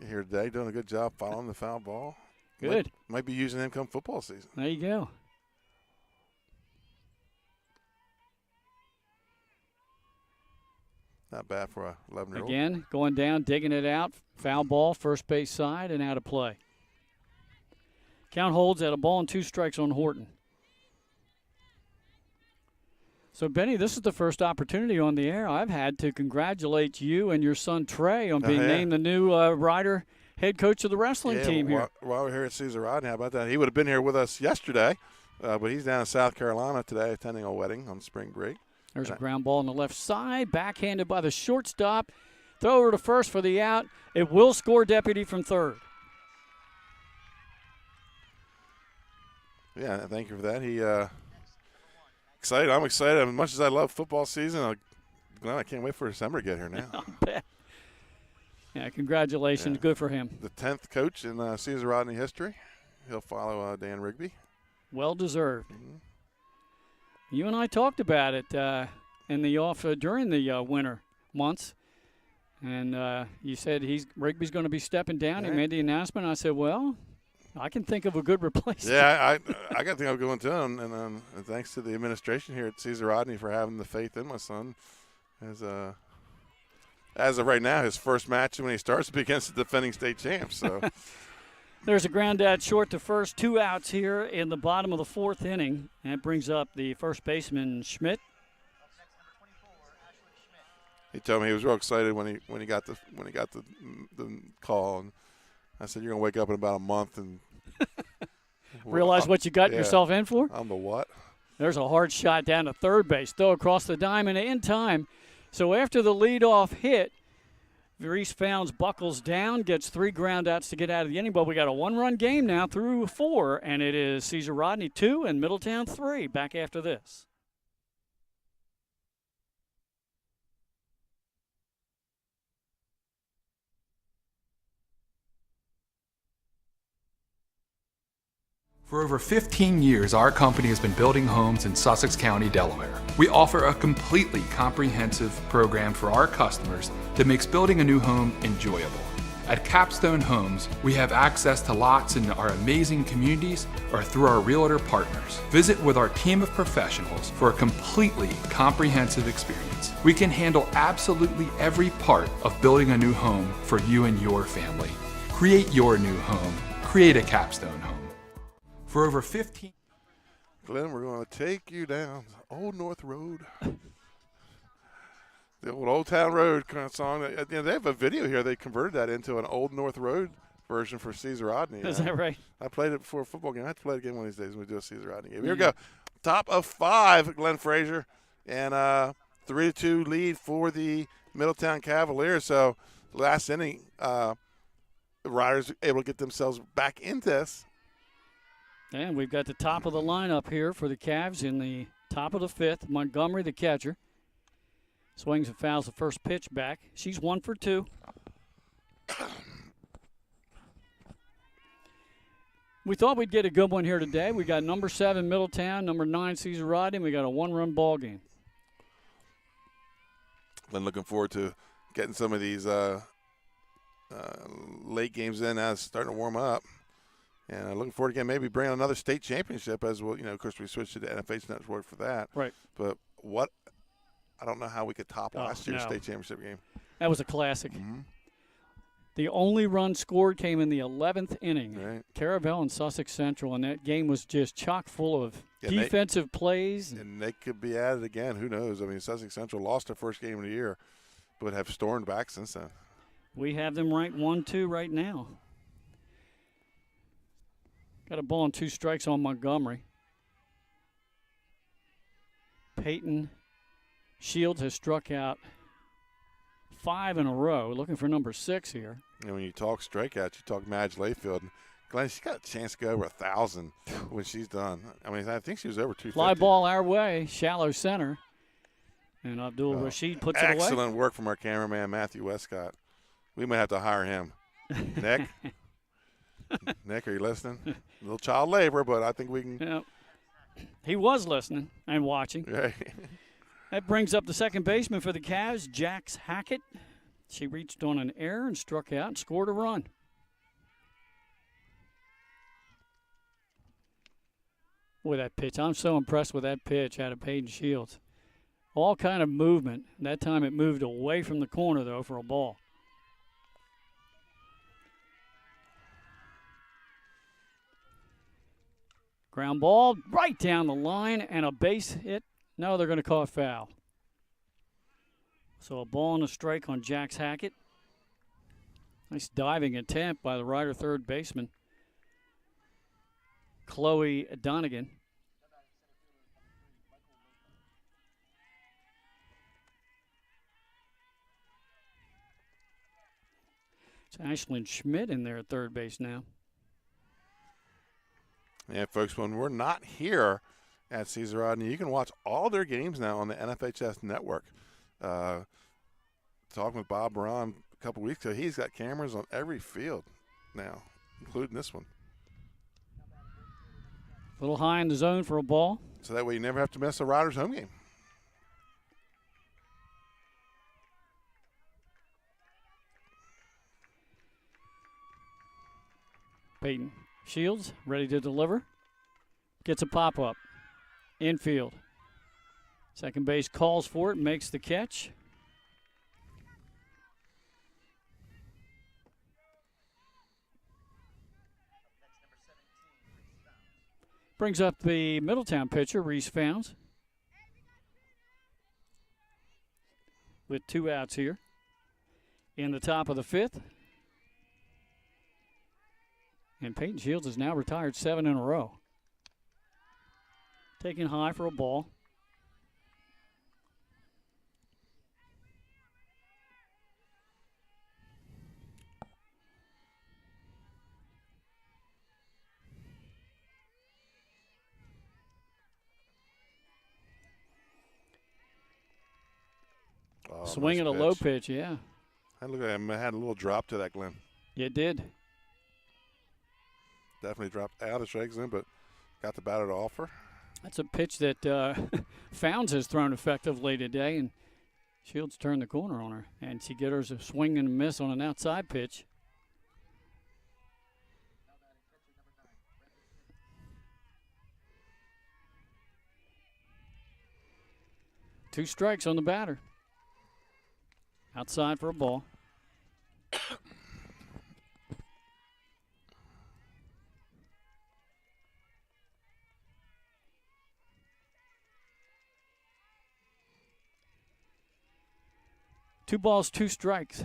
here today, doing a good job following the foul ball. Good. Might be using him come football season. There you go. Not bad for a 11-year-old. Again, going down, digging it out. Foul ball, first base side, and out of play. Count holds at a ball and 2 strikes on Horton. So, Benny, this is the first opportunity on the air I've had to congratulate you and your son Trey on being named the new Rider head coach of the wrestling team here. While we're here at Caesar Rodney, how about that? He would have been here with us yesterday, but he's down in South Carolina today attending a wedding on spring break. There's a ground ball on the left side, backhanded by the shortstop. Throw over to first for the out. It will score Deputy from third. Yeah, thank you for that. He excited. I'm excited. As much as I love football season, I can't wait for December to get here now. I'll bet. Yeah, congratulations. Yeah. Good for him. The 10th coach in Caesar Rodney history. He'll follow Dan Rigby. Well deserved. Mm-hmm. You and I talked about it in the during the winter months, and you said Rigby's going to be stepping down. Yeah. He made the announcement. I said, well, I can think of a good replacement. Yeah, I got to think I'm going to him, and thanks to the administration here at Caesar Rodney for having the faith in my son. As of right now, his first match when he starts will be against the defending state champs. So. There's a ground out short to first. 2 outs here in the bottom of the 4th inning. That brings up the first baseman, Schmidt. He told me he was real excited when he got the call, and I said, "You're gonna wake up in about a month and realize what you got yourself in for." On the what? There's a hard shot down to third base, throw across the diamond in time. So after the leadoff hit, Reese Founds buckles down, gets 3 ground outs to get out of the inning. But we got a 1-run game now through 4, and it is Caesar Rodney 2 and Middletown 3. Back after this. For over 15 years, our company has been building homes in Sussex County, Delaware. We offer a completely comprehensive program for our customers that makes building a new home enjoyable. At Capstone Homes, we have access to lots in our amazing communities or through our realtor partners. Visit with our team of professionals for a completely comprehensive experience. We can handle absolutely every part of building a new home for you and your family. Create your new home. Create a Capstone home. For over 15. Glenn, we're going to take you down Old North Road. The Old Town Road kind of song. They have a video here. They converted that into an Old North Road version for Caesar Rodney. Is that right? I played it before a football game. I have to play it again one of these days when we do a Caesar Rodney game. Here we go. Top of 5, Glenn Frazier. And 3-2 lead for the Middletown Cavaliers. So last inning, the Riders able to get themselves back into this. And we've got the top of the lineup here for the Cavs in the top of the 5th. Montgomery, the catcher, swings and fouls the first pitch back. She's 1 for 2. We thought we'd get a good one here today. We got number 7 Middletown, number 9 Caesar Rodney. We got a 1-run ball game. Been looking forward to getting some of these late games in as it's starting to warm up. And looking forward to again maybe bringing another state championship as well. Of course, we switched to the NFH Network for that. Right. But I don't know how we could top last year's state championship game. That was a classic. Mm-hmm. The only run scored came in the 11th inning. Right. Caravel and Sussex Central, and that game was just chock full of defensive plays. And they could be at it again. Who knows? I mean, Sussex Central lost their first game of the year, but have stormed back since then. We have them ranked 1-2 right now. Got a ball and 2 strikes on Montgomery. Peyton Shields has struck out 5 in a row, looking for number 6 here. And when you talk strikeouts, you talk Madge Layfield. Glenn, she's got a chance to go over 1,000 when she's done. I mean, I think she was over 250. Fly ball our way, shallow center. And Abdul Rashid puts it away. Excellent work from our cameraman, Matthew Westcott. We might have to hire him. Nick? Nick, are you listening? A little child labor, but I think we can. Yeah. He was listening and watching. Right. That brings up the second baseman for the Cavs, Jax Hackett. She reached on an error and struck out and scored a run. With that pitch. I'm so impressed with that pitch out of Peyton Shields. All kind of movement. That time it moved away from the corner, though, for a ball. Ground ball right down the line and a base hit. No, they're going to call a foul. So a ball and a strike on Jax Hackett. Nice diving attempt by the Rider third baseman, Chloe Donegan. It's Ashlyn Schmidt in there at third base now. Yeah, folks, when we're not here at Caesar Rodney, you can watch all their games now on the NFHS network. Talking with Bob Baran a couple weeks ago, he's got cameras on every field now, including this one. A little high in the zone for a ball. So that way you never have to miss a Riders home game. Peyton Shields ready to deliver. Gets a pop-up. Infield. Second base calls for it, makes the catch. Brings up the Middletown pitcher, Reese Founds. With 2 outs here in the top of the 5th. And Peyton Shields has now retired 7 in a row. Taking high for a ball. Oh, Swing at a low pitch, yeah. I look at him. I had a little drop to that, Glenn. It did. Definitely dropped out of strike zone, but got the batter to offer. That's a pitch that Founds has thrown effectively today, and Shields turned the corner on her. And she gets her a swing and a miss on an outside pitch. Two strikes on the batter. Outside for a ball. Two balls, two strikes.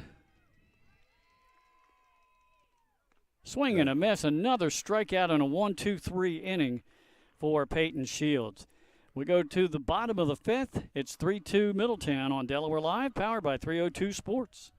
Swing and a miss. Another strikeout in a 1-2-3 inning for Peyton Shields. We go to the bottom of the 5th. It's 3-2 Middletown on Delaware Live, powered by 302 Sports.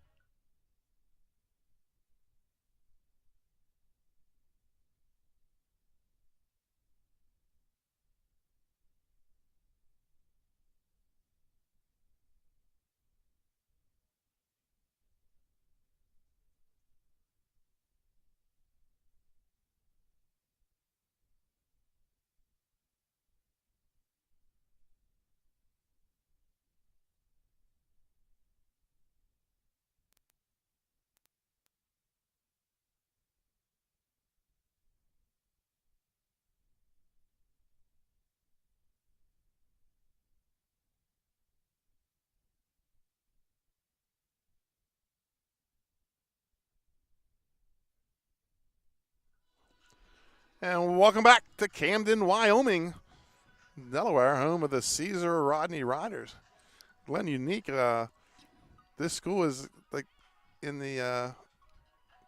And welcome back to Camden, Wyoming, Delaware, home of the Caesar Rodney Riders. Glenn, unique. This school is like in the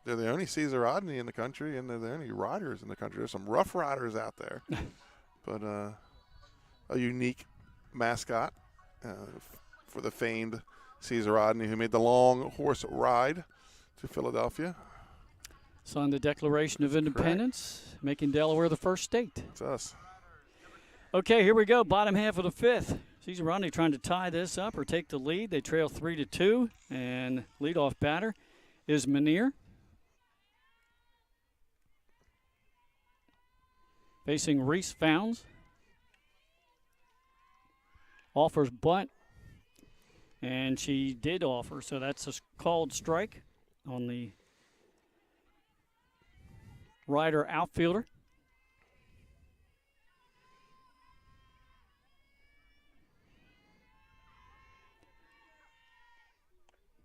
they're the only Caesar Rodney in the country, and they're the only riders in the country. There's some rough riders out there, but a unique mascot for the famed Caesar Rodney, who made the long horse ride to Philadelphia. Signed the Declaration of Independence, making Delaware the first state. It's us. Okay, here we go. Bottom half of the fifth. Caesar Rodney trying to tie this up or take the lead. They trail 3-2, and leadoff batter is Manier. Facing Reese Founds. Offers bunt, and she did offer, so that's a called strike on the rider outfielder.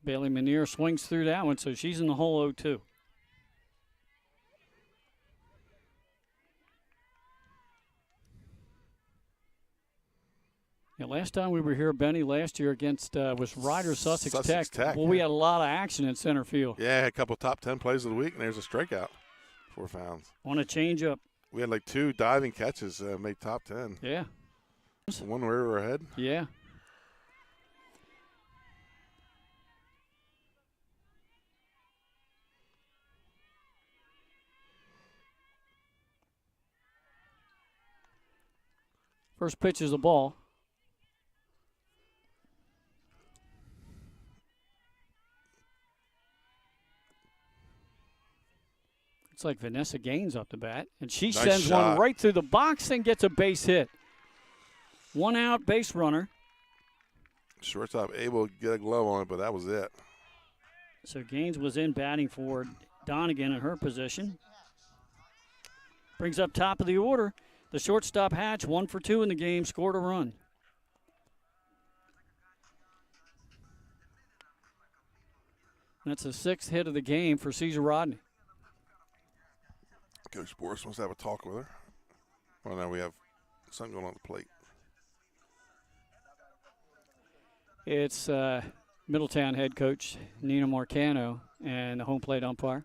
Bailey Manier swings through that one, so she's in the hole 0-2. Yeah, last time we were here, Benny, last year against was Ryder Sussex Tech. Well, we had a lot of action in center field. Yeah, a couple top 10 plays of the week, and there's a strikeout for Founds. On a changeup. We had like 2 diving catches made top 10. Yeah. One where we were ahead. Yeah. First pitch is a ball. It's like Vanessa Gaines up the bat, and she sends shot. one right through the box and gets a base hit. 1 out, base runner. Shortstop able to get a glove on it, but that was it. So Gaines was in batting for Donegan in her position. Brings up top of the order. The shortstop Hatch, 1 for 2 in the game, scored a run. That's the 6th hit of the game for Caesar Rodney. Coach Boris wants to have a talk with her. Well, now we have something going on the plate. It's Middletown head coach Nina Marcano and the home plate umpire.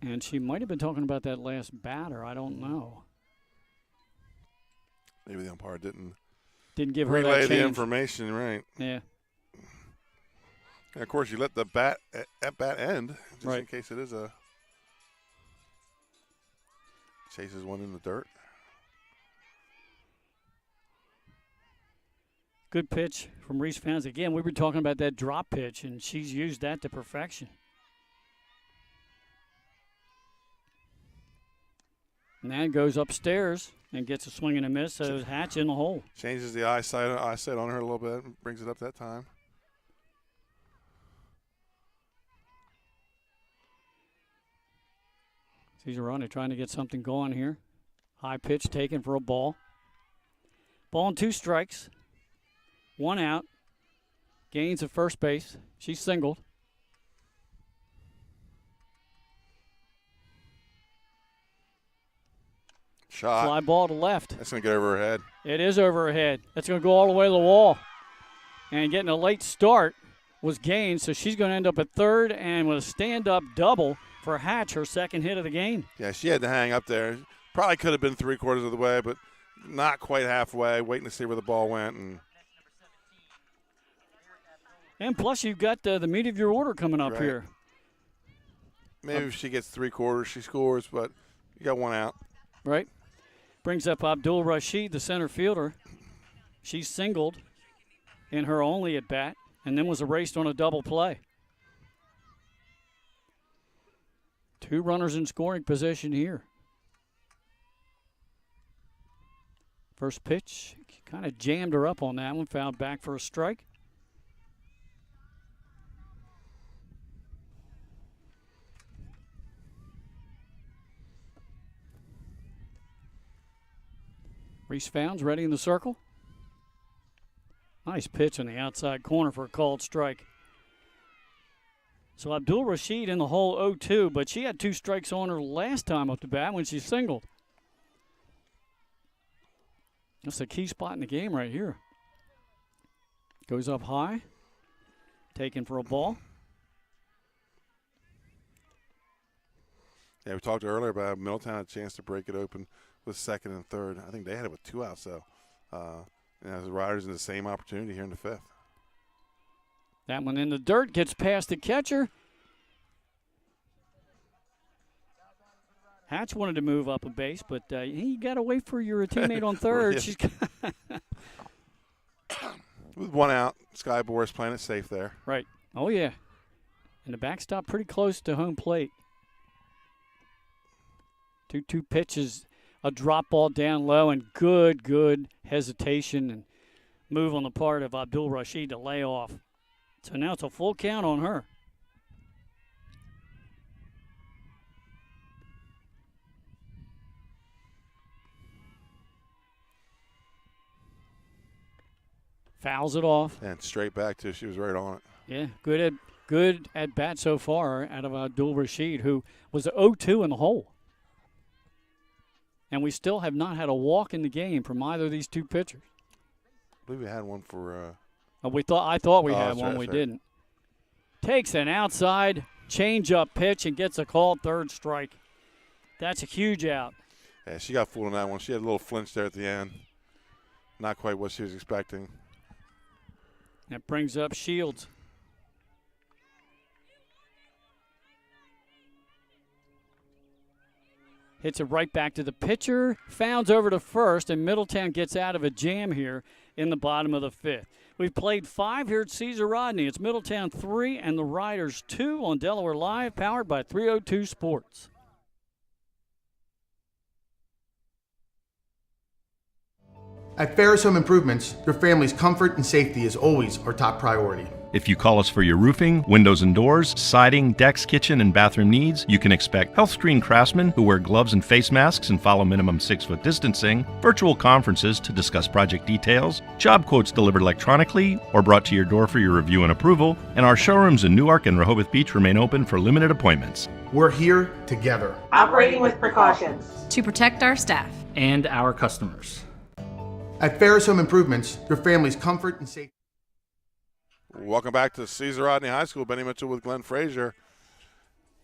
And she might have been talking about that last batter. I don't know. Maybe the umpire didn't give her relay that the change. information, right? Yeah. And of course, you let the bat end just Right. in case it is a chases one in the dirt. Good pitch from Reese Fans. Again, we were talking about that drop pitch, and she's used that to perfection. And that goes upstairs and gets a swing and a miss, so Hatch in the hole. Changes the eyesight on her a little bit and brings it up that time. Caesar Rodney trying to get something going here. High pitch taken for a ball. Ball and 2 strikes. 1 out. Gains at first base. She's singled. Shot. Fly ball to left. That's going to get over her head. It is over her head. That's going to go all the way to the wall. And getting a late start was Gaines, so she's going to end up at third and with a stand-up double for Hatch, her 2nd hit of the game. Yeah, she had to hang up there. Probably could have been 3/4 of the way, but not quite halfway, waiting to see where the ball went. And plus, you've got the meat of your order coming up Right. here. Maybe if she gets 3/4, she scores, but you got 1 out. Right. Brings up Abdul Rashid, the center fielder. She singled in her only at bat and then was erased on a double play. 2 runners in scoring position here. First pitch, kind of jammed her up on that one, fouled back for a strike. Reese Founds ready in the circle. Nice pitch in the outside corner for a called strike. So Abdul Rashid in the hole 0-2, but she had 2 strikes on her last time up the bat when she singled. That's a key spot in the game right here. Goes up high. Taken for a ball. Yeah, we talked earlier about Middletown had a chance to break it open with 2nd and 3rd. I think they had it with 2 outs, so The Riders in the same opportunity here in the 5th. That one in the dirt, gets past the catcher. Hatch wanted to move up a base, but you got to wait for your teammate on third. She's with one out, Sky Boris playing it safe there. Right. Oh, yeah. And the backstop pretty close to home plate. 2-2 pitches, a drop ball down low, and good hesitation and move on the part of Abdul Rashid to lay off. So now it's a full count on her. Fouls it off. And straight back to, she was right on it. Yeah, good at bat so far out of Abdul Rashid, who was 0-2 in the hole. And we still have not had a walk in the game from either of these two pitchers. I believe we had one for. I thought we had one. Right, we right. didn't. Takes an outside change-up pitch and gets a called third strike. That's a huge out. Yeah, she got fooled on that one. She had a little flinch there at the end. Not quite what she was expecting. That brings up Shields. Hits it right back to the pitcher. Founds over to first, and Middletown gets out of a jam here in the bottom of the 5th. We've played 5 here at Caesar Rodney. It's Middletown 3 and the Riders 2 on Delaware Live, powered by 302 Sports. At Ferris Home Improvements, your family's comfort and safety is always our top priority. If you call us for your roofing, windows and doors, siding, decks, kitchen, and bathroom needs, you can expect health-screened craftsmen who wear gloves and face masks and follow minimum 6-foot distancing, virtual conferences to discuss project details, job quotes delivered electronically or brought to your door for your review and approval, and our showrooms in Newark and Rehoboth Beach remain open for limited appointments. We're here together. Operating with precautions. To protect our staff and our customers. At Ferris Home Improvements, your family's comfort and safety. Welcome back to Caesar Rodney High School. Benny Mitchell with Glenn Frazier.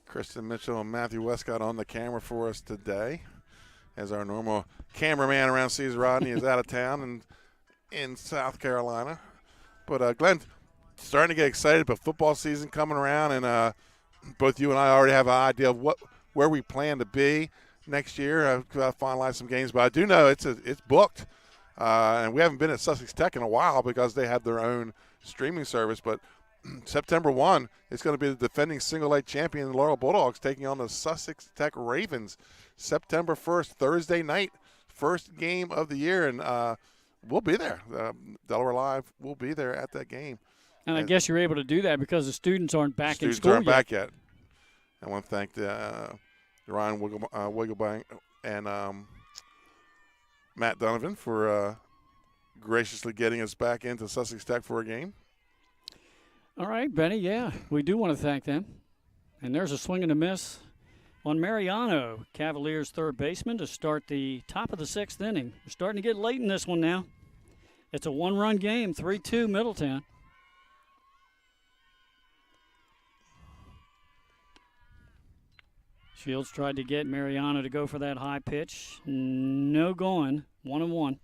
Kristen Mitchell and Matthew Westcott on the camera for us today, as our normal cameraman around Caesar Rodney is out of town and in South Carolina. But Glenn, starting to get excited about football season coming around, and both you and I already have an idea of where we plan to be next year. I've got to finalize some games, but I do know it's booked. And we haven't been at Sussex Tech in a while because they have their own streaming service. But September 1, it's going to be the defending single-A champion, the Laurel Bulldogs, taking on the Sussex Tech Ravens. September 1st, Thursday night, first game of the year, and we'll be there. Delaware Live will be there at that game. And I guess you're able to do that because the students aren't back in school Students aren't back yet. I want to thank Ryan Wigglebank and Matt Donovan for graciously getting us back into Sussex Tech for a game. All right, Benny, yeah, we do want to thank them. And there's a swing and a miss on Mariano, Cavaliers' third baseman, to start the top of the 6th inning. We're starting to get late in this one now. It's a one-run game, 3-2 Middletown. Shields tried to get Mariano to go for that high pitch. No going. 1-1.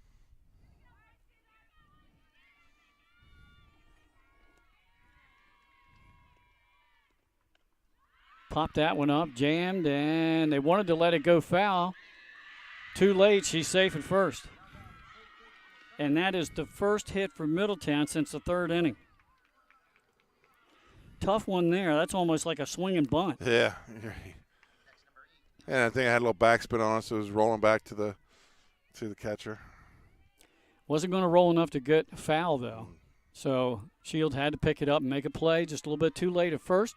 Popped that one up, jammed, and they wanted to let it go foul. Too late, she's safe at first. And that is the first hit for Middletown since the 3rd inning. Tough one there. That's almost like a swinging bunt. Yeah. And I think I had a little backspin on it, so it was rolling back to the catcher. Wasn't going to roll enough to get foul, though. So Shields had to pick it up and make a play just a little bit too late at first.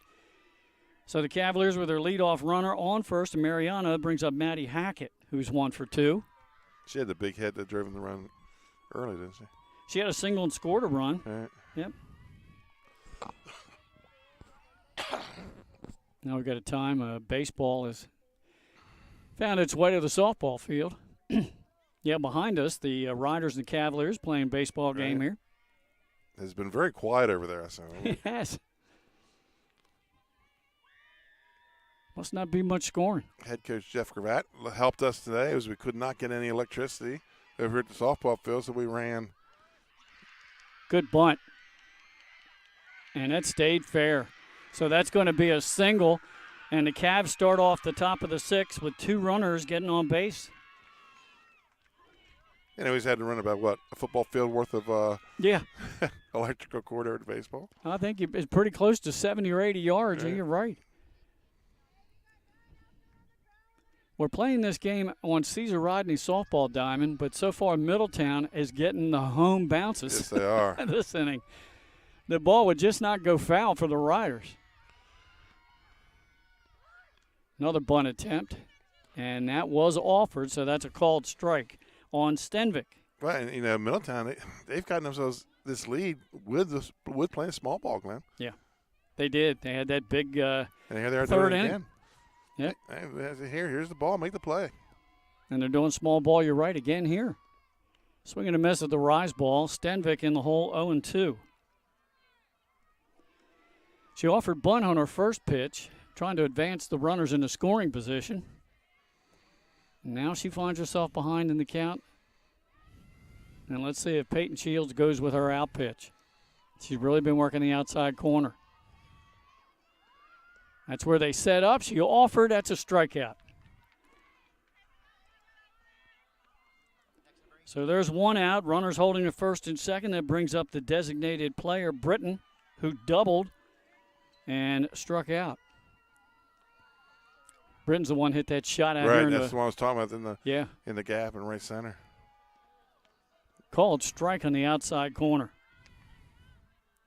So the Cavaliers with their leadoff runner on first, and Mariana brings up Maddie Hackett, who's 1 for 2. She had the big hit that drove in the run early, didn't she? She had a single and scored a run. Right. Yep. Now we've got a time. Baseball has found its way to the softball field. Yeah, behind us, the Riders and Cavaliers playing baseball game here. It's been very quiet over there, so. Yes. Must not be much scoring. Head coach Jeff Gravatt helped us today as we could not get any electricity over at the softball field, so we ran Good bunt. And it stayed fair. So that's going to be a single. And the Cavs start off the top of the 6th with 2 runners getting on base. You know, he's had to run about, what, a football field worth of electrical cord over to baseball? I think it's pretty close to 70 or 80 yards. Yeah. You're right. We're playing this game on Caesar Rodney softball diamond, but so far Middletown is getting the home bounces. Yes, they are. This inning. The ball would just not go foul for the Riders. Another bunt attempt, and that was offered, so that's a called strike on Stenvik. Right, and, you know, Middletown, they've gotten themselves this lead with playing small ball, Glenn. Yeah, they did. They had that big and here they are third doing it inning. Yep. Here's the ball. Make the play. And they're doing small ball. You're right again here. Swinging a miss at the rise ball. Stenvik in the hole 0-2. She offered bunt on her first pitch, trying to advance the runners into scoring position. Now she finds herself behind in the count. And let's see if Peyton Shields goes with her out pitch. She's really been working the outside corner. That's where they set up. She offered. That's a strikeout. So there's one out. Runners holding at first and second. That brings up the designated player, Britton, who doubled and struck out. Britton's the one hit that shot out here. Right, that's the one I was talking about in the gap in right center. Called strike on the outside corner.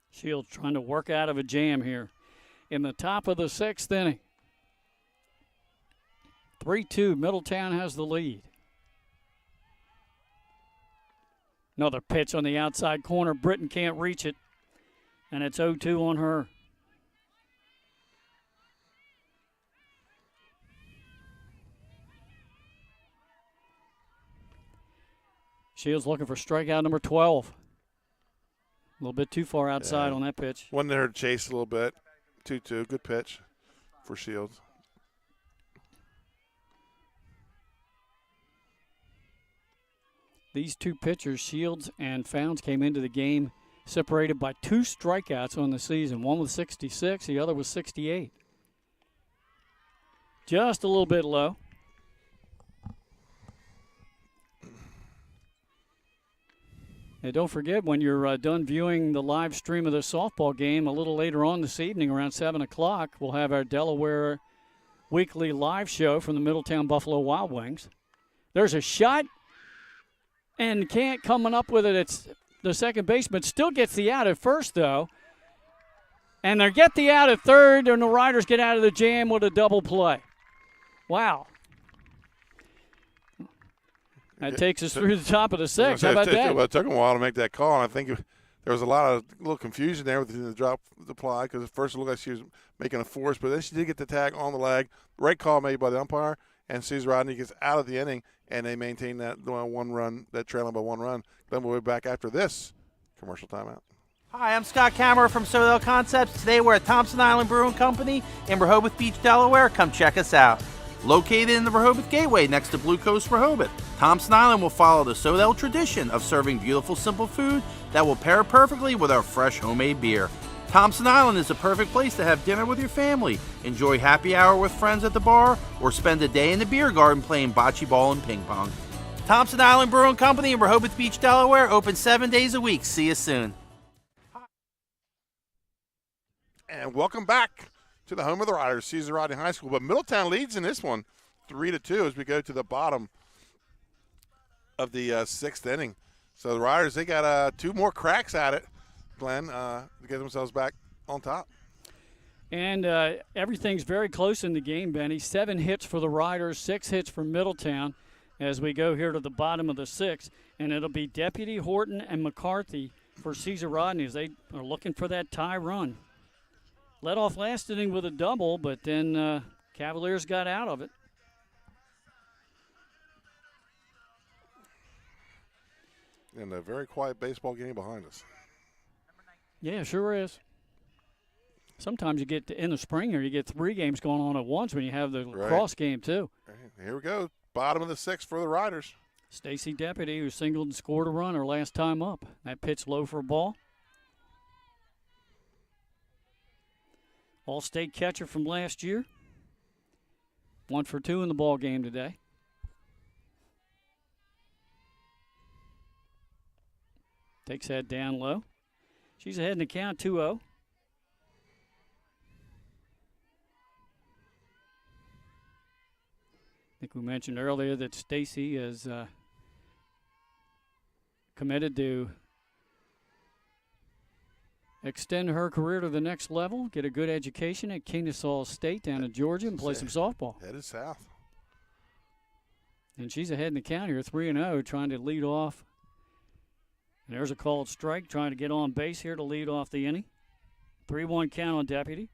Shields trying to work out of a jam here in the top of the 6th inning. 3-2, Middletown has the lead. Another pitch on the outside corner. Britton can't reach it, and it's 0-2 on her. Shields looking for strikeout number 12. A little bit too far outside on that pitch. Wanted her to chase a little bit. 2-2, good pitch for Shields. These two pitchers, Shields and Founds, came into the game separated by 2 strikeouts on the season. One with 66, the other was 68. Just a little bit low. And don't forget, when you're done viewing the live stream of the softball game a little later on this evening around 7 o'clock, we'll have our Delaware weekly live show from the Middletown Buffalo Wild Wings. There's a shot, and can't coming up with it. It's the second baseman. Still gets the out at first, though. And they get the out at third, and the Riders get out of the jam with a double play. Wow. That takes us through the top of the 6th. How about that? Well, it took them a while to make that call, and I think there was a little confusion there with the drop the play, because at first it looked like she was making a force, but then she did get the tag on the leg. Right call made by the umpire, and Caesar Rodney gets out of the inning, and they maintain that one run, that trailing by 1 run. Then we'll be back after this commercial timeout. Hi, I'm Scott Kammerer from Soto Concepts. Today we're at Thompson Island Brewing Company in Rehoboth Beach, Delaware. Come check us out. Located in the Rehoboth Gateway next to Blue Coast Rehoboth, Thompson Island will follow the Sodell tradition of serving beautiful, simple food that will pair perfectly with our fresh homemade beer. Thompson Island is the perfect place to have dinner with your family, enjoy happy hour with friends at the bar, or spend a day in the beer garden playing bocce ball and ping pong. Thompson Island Brewing Company in Rehoboth Beach, Delaware, open 7 days a week. See you soon. And welcome back to the home of the Riders, Caesar Rodney High School. But Middletown leads in this one 3-2 as we go to the bottom of the 6th inning. So the Riders, they got 2 more cracks at it, Glenn, to get themselves back on top. And everything's very close in the game, Benny. 7 hits for the Riders, 6 hits for Middletown as we go here to the bottom of the 6th. And it'll be Deputy, Horton, and McCarthy for Caesar Rodney as they are looking for that tie run. Led off last inning with a double, but then Cavaliers got out of it. And a very quiet baseball game behind us. Yeah, sure is. Sometimes you get in the spring here, you get 3 games going on at once when you have the lacrosse game too. Right. Here we go. Bottom of the 6th for the Riders. Stacy Deputy, who singled and scored a run her last time up. That pitch low for a ball. All-state catcher from last year. 1 for 2 in the ball game today. Takes that down low. She's ahead in the count, 2-0. I think we mentioned earlier that Stacy is committed to extend her career to the next level, get a good education at Kennesaw State down in Georgia, and play some softball. Headed south. And she's ahead in the count here, 3-0, trying to lead off. And there's a called strike, trying to get on base here to lead off the inning. 3-1 count on Deputy.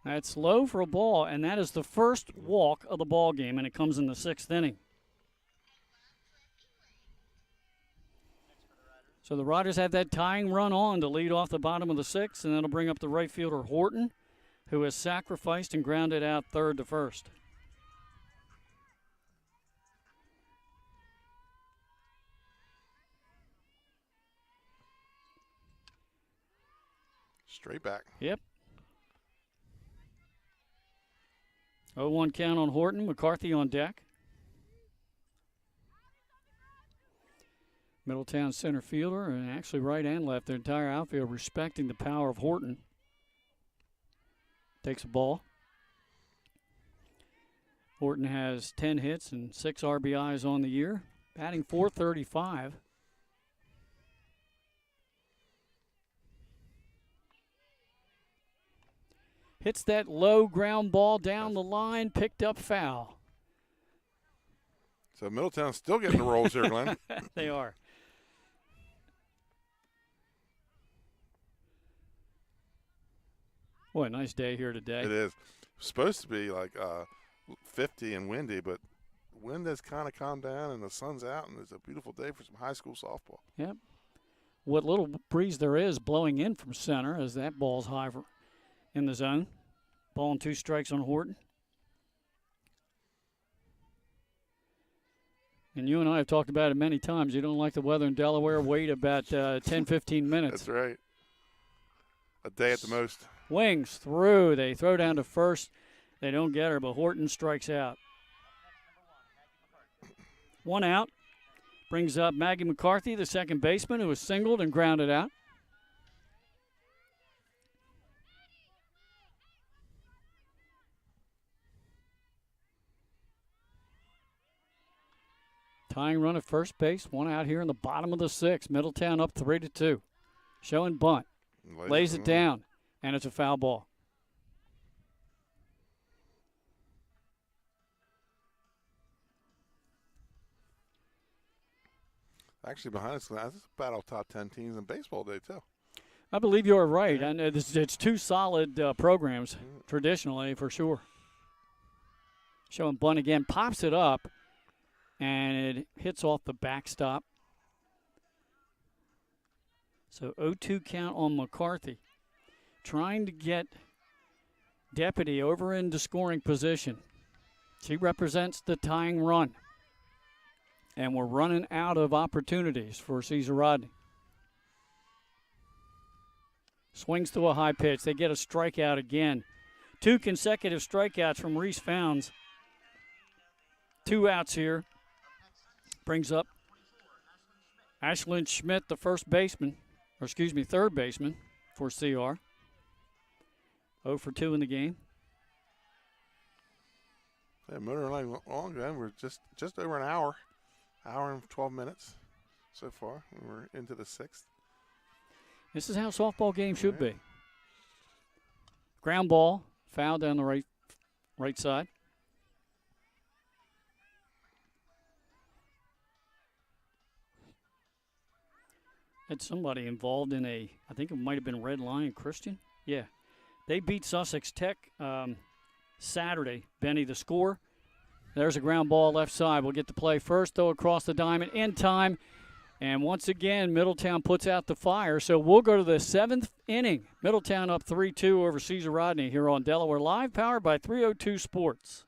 That's low for a ball, and that is the first walk of the ball game, and it comes in the 6th inning. So the Riders have that tying run on to lead off the bottom of the 6th, and that'll bring up the right fielder Horton, who has sacrificed and grounded out third to first. Straight back. Yep. 0-1 count on Horton. McCarthy on deck. Middletown center fielder, and actually right and left, their entire outfield respecting the power of Horton. Takes a ball. Horton has 10 hits and 6 RBIs on the year, batting .435. Hits that low ground ball down the line, picked up foul. So Middletown's still getting the rolls here, Glenn. They are. Boy, a nice day here today. It is. It's supposed to be like 50 and windy, but wind has kind of calmed down and the sun's out, and it's a beautiful day for some high school softball. Yep. What little breeze there is blowing in from center as that ball's high in the zone. Ball and 2 strikes on Horton. And you and I have talked about it many times. You don't like the weather in Delaware. Wait about 10, 15 minutes. That's right. A day at the most. Wings through. They throw down to first. They don't get her, but Horton strikes out. 1 out. Brings up Maggie McCarthy, the second baseman, who was singled and grounded out. Tying run at first base, 1 out here in the bottom of the 6th. Middletown up 3-2. Showing bunt. Lays it down, and it's a foul ball. Actually, behind us, this is battle top 10 teams in baseball today, too. I believe you're right. And it's 2 solid programs, traditionally, for sure. Showing bunt again, pops it up, and it hits off the backstop. So 0-2 count on McCarthy. Trying to get Deputy over into scoring position. She represents the tying run. And we're running out of opportunities for Caesar Rodney. Swings to a high pitch. They get a strikeout again. 2 consecutive strikeouts from Reese Founds. 2 outs here. Brings up Ashlyn Schmidt, the third baseman for CR. 0 for 2 in the game. Yeah, motor line long then. We're just over an hour and 12 minutes so far. We're into the 6th. This is how softball games should be. Ground ball, foul down the right side. Had somebody involved in I think it might have been Red Lion Christian. Yeah. They beat Sussex Tech Saturday. Benny, the score. There's a ground ball left side. We'll get to play first, though, across the diamond in time. And once again, Middletown puts out the fire. So we'll go to the 7th inning. Middletown up 3-2 over Caesar Rodney here on Delaware Live, powered by 302 Sports.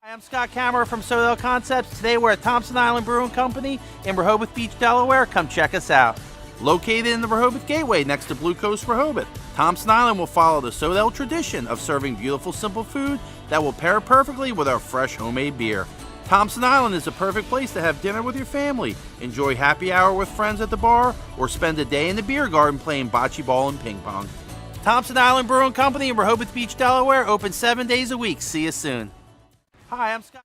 Hi, I'm Scott Kammerer from Sodell Concepts. Today we're at Thompson Island Brewing Company in Rehoboth Beach, Delaware. Come check us out. Located in the Rehoboth Gateway next to Blue Coast Rehoboth, Thompson Island will follow the Sodell tradition of serving beautiful, simple food that will pair perfectly with our fresh homemade beer. Thompson Island is a perfect place to have dinner with your family, enjoy happy hour with friends at the bar, or spend a day in the beer garden playing bocce ball and ping pong. Thompson Island Brewing Company in Rehoboth Beach, Delaware, open 7 days a week. See you soon. Hi, I'm Scott.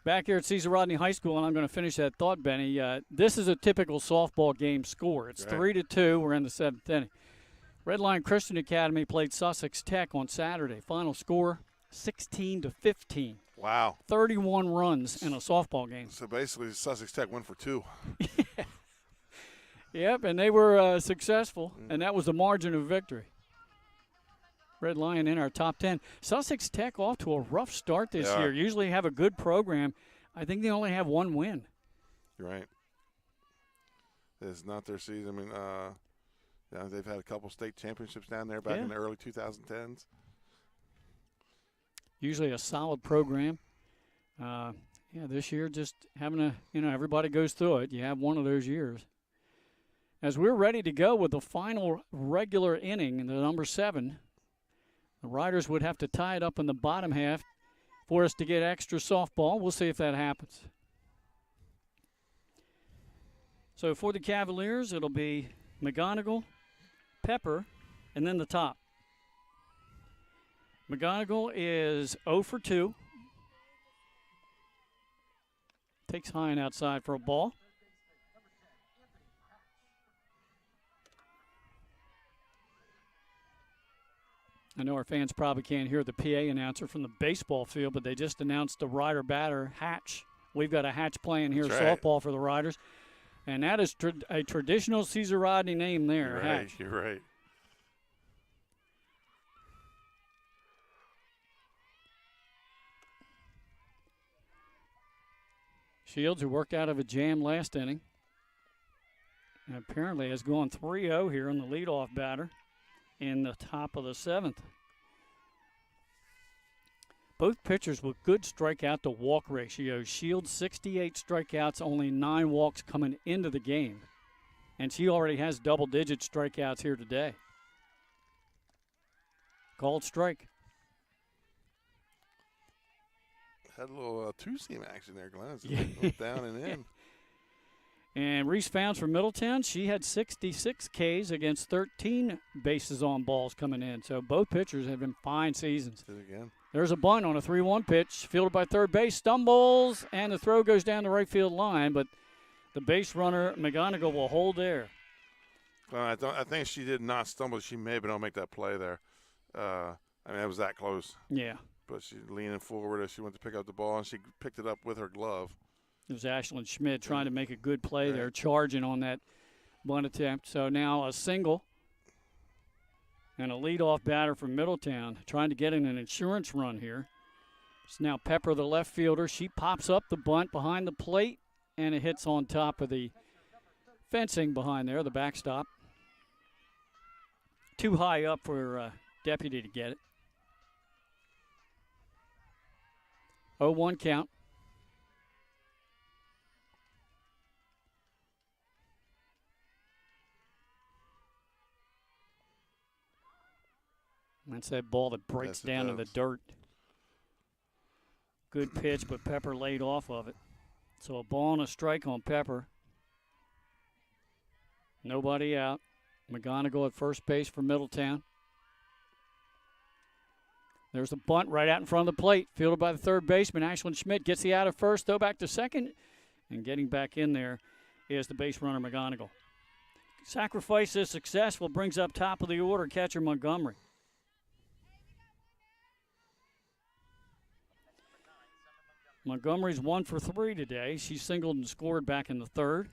Back here at Caesar Rodney High School, and I'm going to finish that thought, Benny. This is a typical softball game score. It's 3-2. We're in the 7th inning. Red Lion Christian Academy played Sussex Tech on Saturday. Final score, 16-15. Wow. 31 runs in a softball game. So basically, Sussex Tech went for 2. Yep, and they were successful, and that was the margin of victory. Red Lion in our top 10. Sussex Tech off to a rough start this year. Usually have a good program. I think they only have 1 win. You're right. It's not their season. I mean, they've had a couple state championships down there back in the early 2010s. Usually a solid program. This year just having everybody goes through it. You have one of those years. As we're ready to go with the final regular inning in the number 7, the Riders would have to tie it up in the bottom half for us to get extra softball. We'll see if that happens. So for the Cavaliers, it'll be McGonigal, Pepper, and then the top. McGonigal is 0 for 2. Takes high and outside for a ball. I know our fans probably can't hear the PA announcer from the baseball field, but they just announced the Rider batter, Hatch. We've got a Hatch playing here, softball for the Riders. And that is a traditional Caesar Rodney name there, Hatch. You're right. Shields, who worked out of a jam last inning, and apparently has gone 3-0 here on the leadoff batter in the top of the 7th. Both pitchers with good strikeout to walk ratios. Shields 68 strikeouts, only 9 walks coming into the game. And she already has double-digit strikeouts here today. Called strike. Had a little two-seam action there, Glenn. It's down and in. And Reese Founds from Middletown, she had 66 Ks against 13 bases on balls coming in. So both pitchers have been fine seasons. Did it again. There's a bunt on a 3-1 pitch, fielded by third base, stumbles, and the throw goes down the right field line, but the base runner, McGonigal, will hold there. Well, I think she did not stumble. She may have been able to make that play there. It was that close. Yeah. But she's leaning forward as she went to pick up the ball, and she picked it up with her glove. It was Ashlyn Schmidt trying to make a good play there, charging on that bunt attempt. So now a single and a leadoff batter from Middletown trying to get in an insurance run here. It's now Pepper, the left fielder. She pops up the bunt behind the plate, and it hits on top of the fencing behind there, the backstop. Too high up for Deputy to get it. 0-1 count. That's that ball that breaks down in the dirt. Good pitch, but Pepper laid off of it. So a ball and a strike on Pepper. Nobody out. McGonigal at first base for Middletown. There's the bunt right out in front of the plate, fielded by the third baseman. Ashlyn Schmidt gets the out of first, throw back to second, and getting back in there is the base runner, McGonigal. Sacrifice is successful, brings up top of the order catcher Montgomery. Montgomery's 1 for 3 today. She singled and scored back in the third.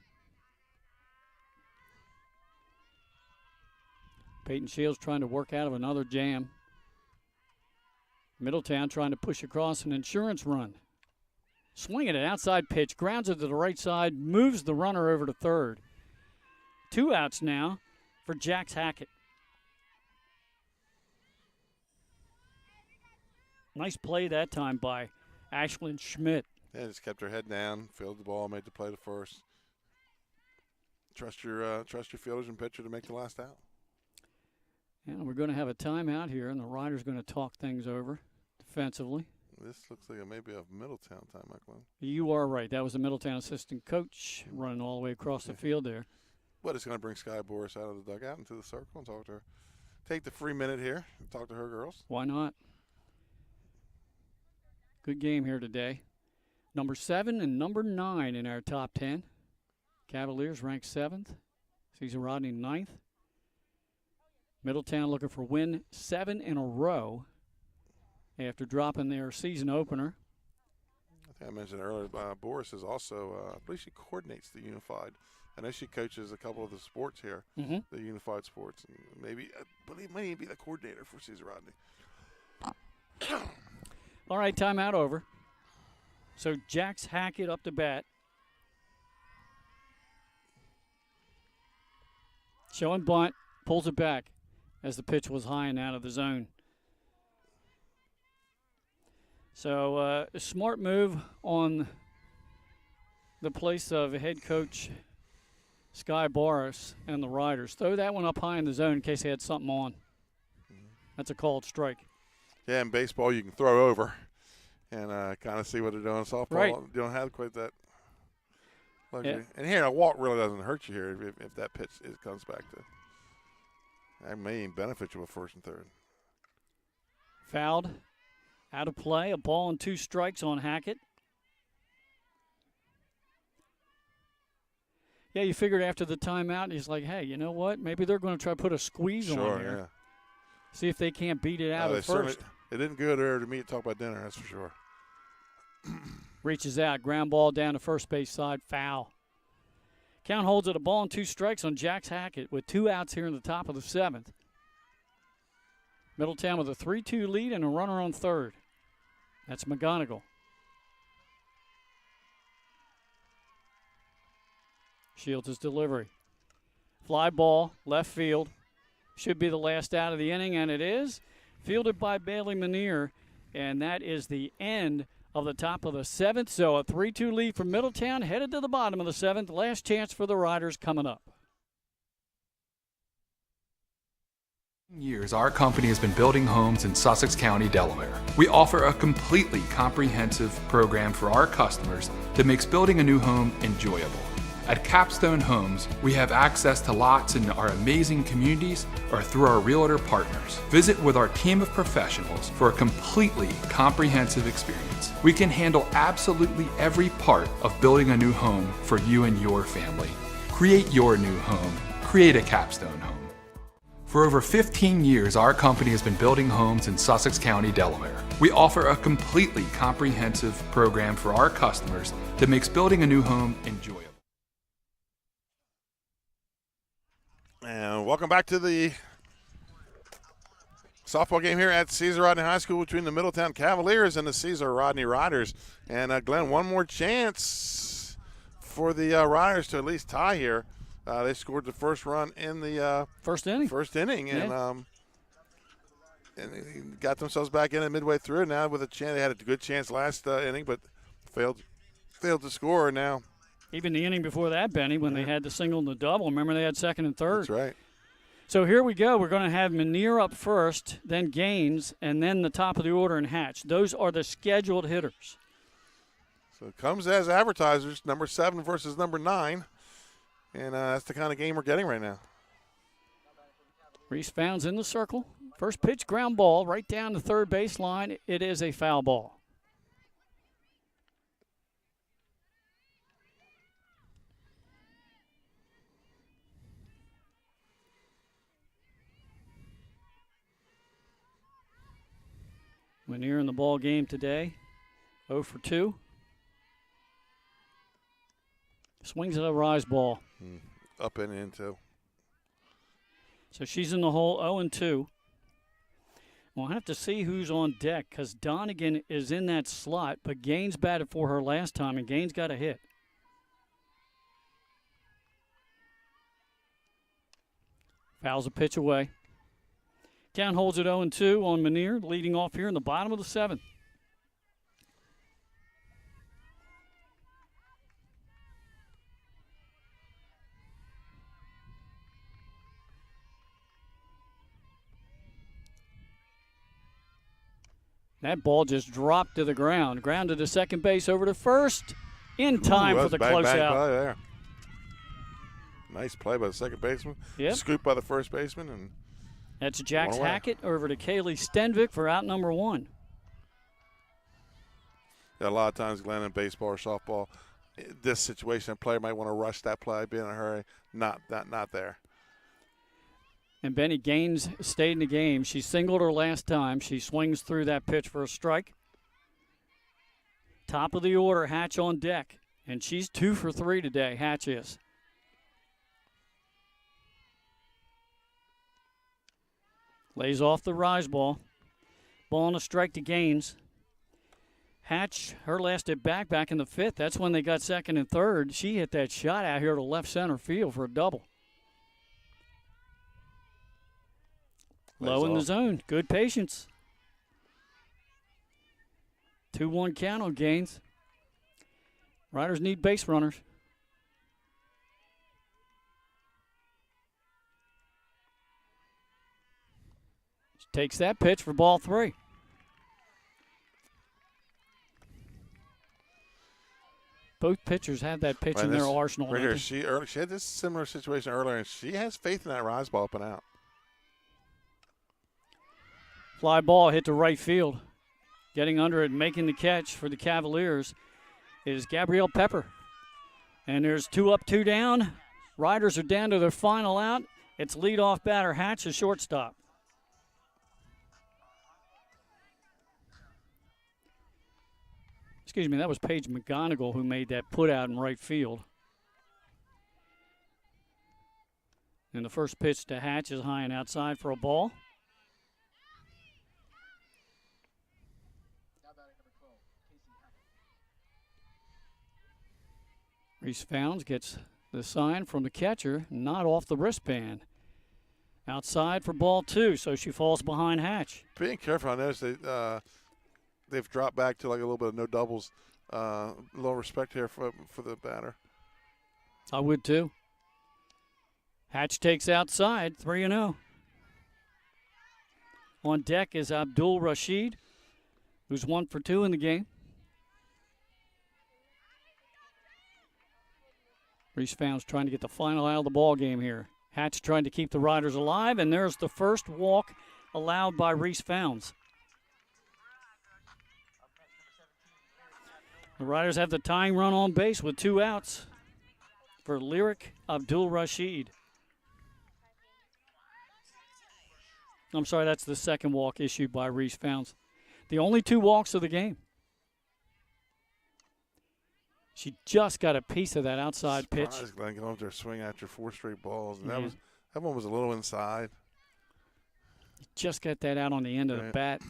Peyton Shields trying to work out of another jam. Middletown trying to push across an insurance run. Swinging an outside pitch, grounds it to the right side, moves the runner over to third. 2 outs now for Jax Hackett. Nice play that time by Ashlyn Schmidt. Yeah, just kept her head down, fielded the ball, made the play to first. Trust your fielders and pitcher to make the last out. And we're going to have a timeout here, and the Riders going to talk things over defensively. This looks like maybe a Middletown time, Glenn. You are right. That was the Middletown assistant coach running all the way across the field there. But it's going to bring Sky Boris out of the dugout into the circle and talk to her. Take the free minute here and talk to her girls. Why not? Good game here today. Number 7 and number 9 in our top 10. Cavaliers ranked 7th. Caesar Rodney 9th. Middletown looking for win 7 in a row after dropping their season opener. I think I mentioned earlier, Boris is also, I believe she coordinates the Unified. I know she coaches a couple of the sports here, the Unified sports. And maybe, I believe, might even be the coordinator for Caesar Rodney. All right, timeout over. So Jax Hackett up to bat. Showing bunt, pulls it back as the pitch was high and out of the zone. So a smart move on the place of head coach Sky Boris and the Riders. Throw that one up high in the zone in case they had something on. That's a called strike. Yeah, in baseball you can throw over and kind of see what they're doing. Softball, right. You don't have quite that luxury. Yeah. And here, a walk really doesn't hurt you here if that pitch comes back to. That may even benefit you with first and third. Fouled. Out of play. A ball and 2 strikes on Hackett. Yeah, you figured after the timeout, he's like, hey, you know what? Maybe they're going to try to put a squeeze on here. Yeah. See if they can't beat it out at first. It didn't go there to meet talk about dinner, that's for sure. Reaches out. Ground ball down to first base side. Foul. Count holds it a ball and 2 strikes on Jax Hackett with 2 outs here in the top of the 7th. Middletown with a 3-2 lead and a runner on third. That's McGonigal. Shields' his delivery. Fly ball, left field. Should be the last out of the inning, and it is. Fielded by Bailey Manier, and that is the end of the top of the 7th. So a 3-2 lead for Middletown, headed to the bottom of the 7th. Last chance for the Riders coming up. Years, our company has been building homes in Sussex County, Delaware. We offer a completely comprehensive program for our customers that makes building a new home enjoyable. At Capstone Homes, we have access to lots in our amazing communities or through our realtor partners. Visit with our team of professionals for a completely comprehensive experience. We can handle absolutely every part of building a new home for you and your family. Create your new home. Create a Capstone home. For over 15 years, our company has been building homes in Sussex County, Delaware. We offer a completely comprehensive program for our customers that makes building a new home enjoyable. And welcome back to the softball game here at Caesar Rodney High School between the Middletown Cavaliers and the Caesar Rodney Riders. And Glenn, one more chance for the Riders to at least tie here. They scored the first run in the first inning, and they got themselves back in it midway through. Now with a chance, they had a good chance last inning, but failed to score. Now, even the inning before that, Benny, when they had the single and the double. Remember, they had second and third. That's right. So here we go. We're going to have Manier up first, then Gaines, and then the top of the order and Hatch. Those are the scheduled hitters. So it comes as advertisers, number 7 versus number 9. And that's the kind of game we're getting right now. Reese Founds in the circle. First pitch, ground ball, right down the third baseline. It is a foul ball. Manier in the ball game today, 0 for 2. Swings at a rise ball. Up and in, too. So she's in the hole 0-2. We'll have to see who's on deck because Donegan is in that slot, but Gaines batted for her last time, and Gaines got a hit. Fouls a pitch away. Count holds it 0-2 on Manier, leading off here in the bottom of the 7th. That ball just dropped to the ground. Grounded to second base, over to first. In time for the closeout. Play there. Nice play by the second baseman. Yep. Scoop by the first baseman. And that's Jax Hackett over to Kaylee Stenvik for out number 1. Yeah, a lot of times, Glenn, in baseball or softball, this situation, a player might want to rush that play, be in a hurry. Not there. And Benny Gaines stayed in the game. She singled her last time. She swings through that pitch for a strike. Top of the order, Hatch on deck. And she's 2 for 3 today, Hatch is. Lays off the rise ball. Ball on a strike to Gaines. Hatch, her last at back in the 5th. That's when they got second and third. She hit that shot out here to left center field for a double. Low in the zone. Good patience. 2-1 count on Gaines. Riders need base runners. She takes that pitch for ball 3. Both pitchers have that pitch in their arsenal. Right here, she had this similar situation earlier, and she has faith in that rise ball up and out. Fly ball hit to right field. Getting under it and making the catch for the Cavaliers is Gabrielle Pepper. And there's 2 up, 2 down. Riders are down to their final out. It's leadoff batter Hatch, a shortstop. Excuse me, that was Paige McGonigal who made that put out in right field. And the first pitch to Hatch is high and outside for a ball. Reese Founds gets the sign from the catcher, not off the wristband. Outside for ball 2, so she falls behind Hatch. Being careful on this, they've dropped back to like a little bit of no doubles. A little respect here for the batter. I would too. Hatch takes outside, 3-0. On deck is Abdul Rashid, who's 1 for 2 in the game. Reese Founds trying to get the final out of the ball game here. Hatch trying to keep the Riders alive, and there's the first walk allowed by Reese Founds. The Riders have the tying run on base with 2 outs for Lyric Abdul Rashid. I'm sorry, that's the second walk issued by Reese Founds. The only 2 walks of the game. She just got a piece of that outside pitch. Glenn going up there swing after 4 straight balls. And that one was a little inside. Just got that out on the end of the bat.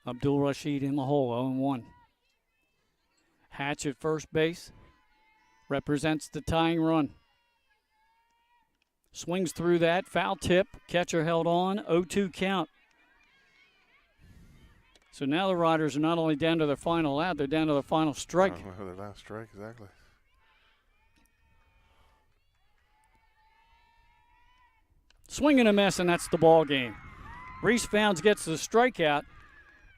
Abdul Rashid in the hole, 0-1. Hatch at first base represents the tying run. Swings through that, foul tip, catcher held on, 0-2 count. So now the Riders are not only down to their final out, they're down to their final strike. Their last strike, exactly. Swing and a miss, and that's the ball game. Reese Founds gets the strikeout,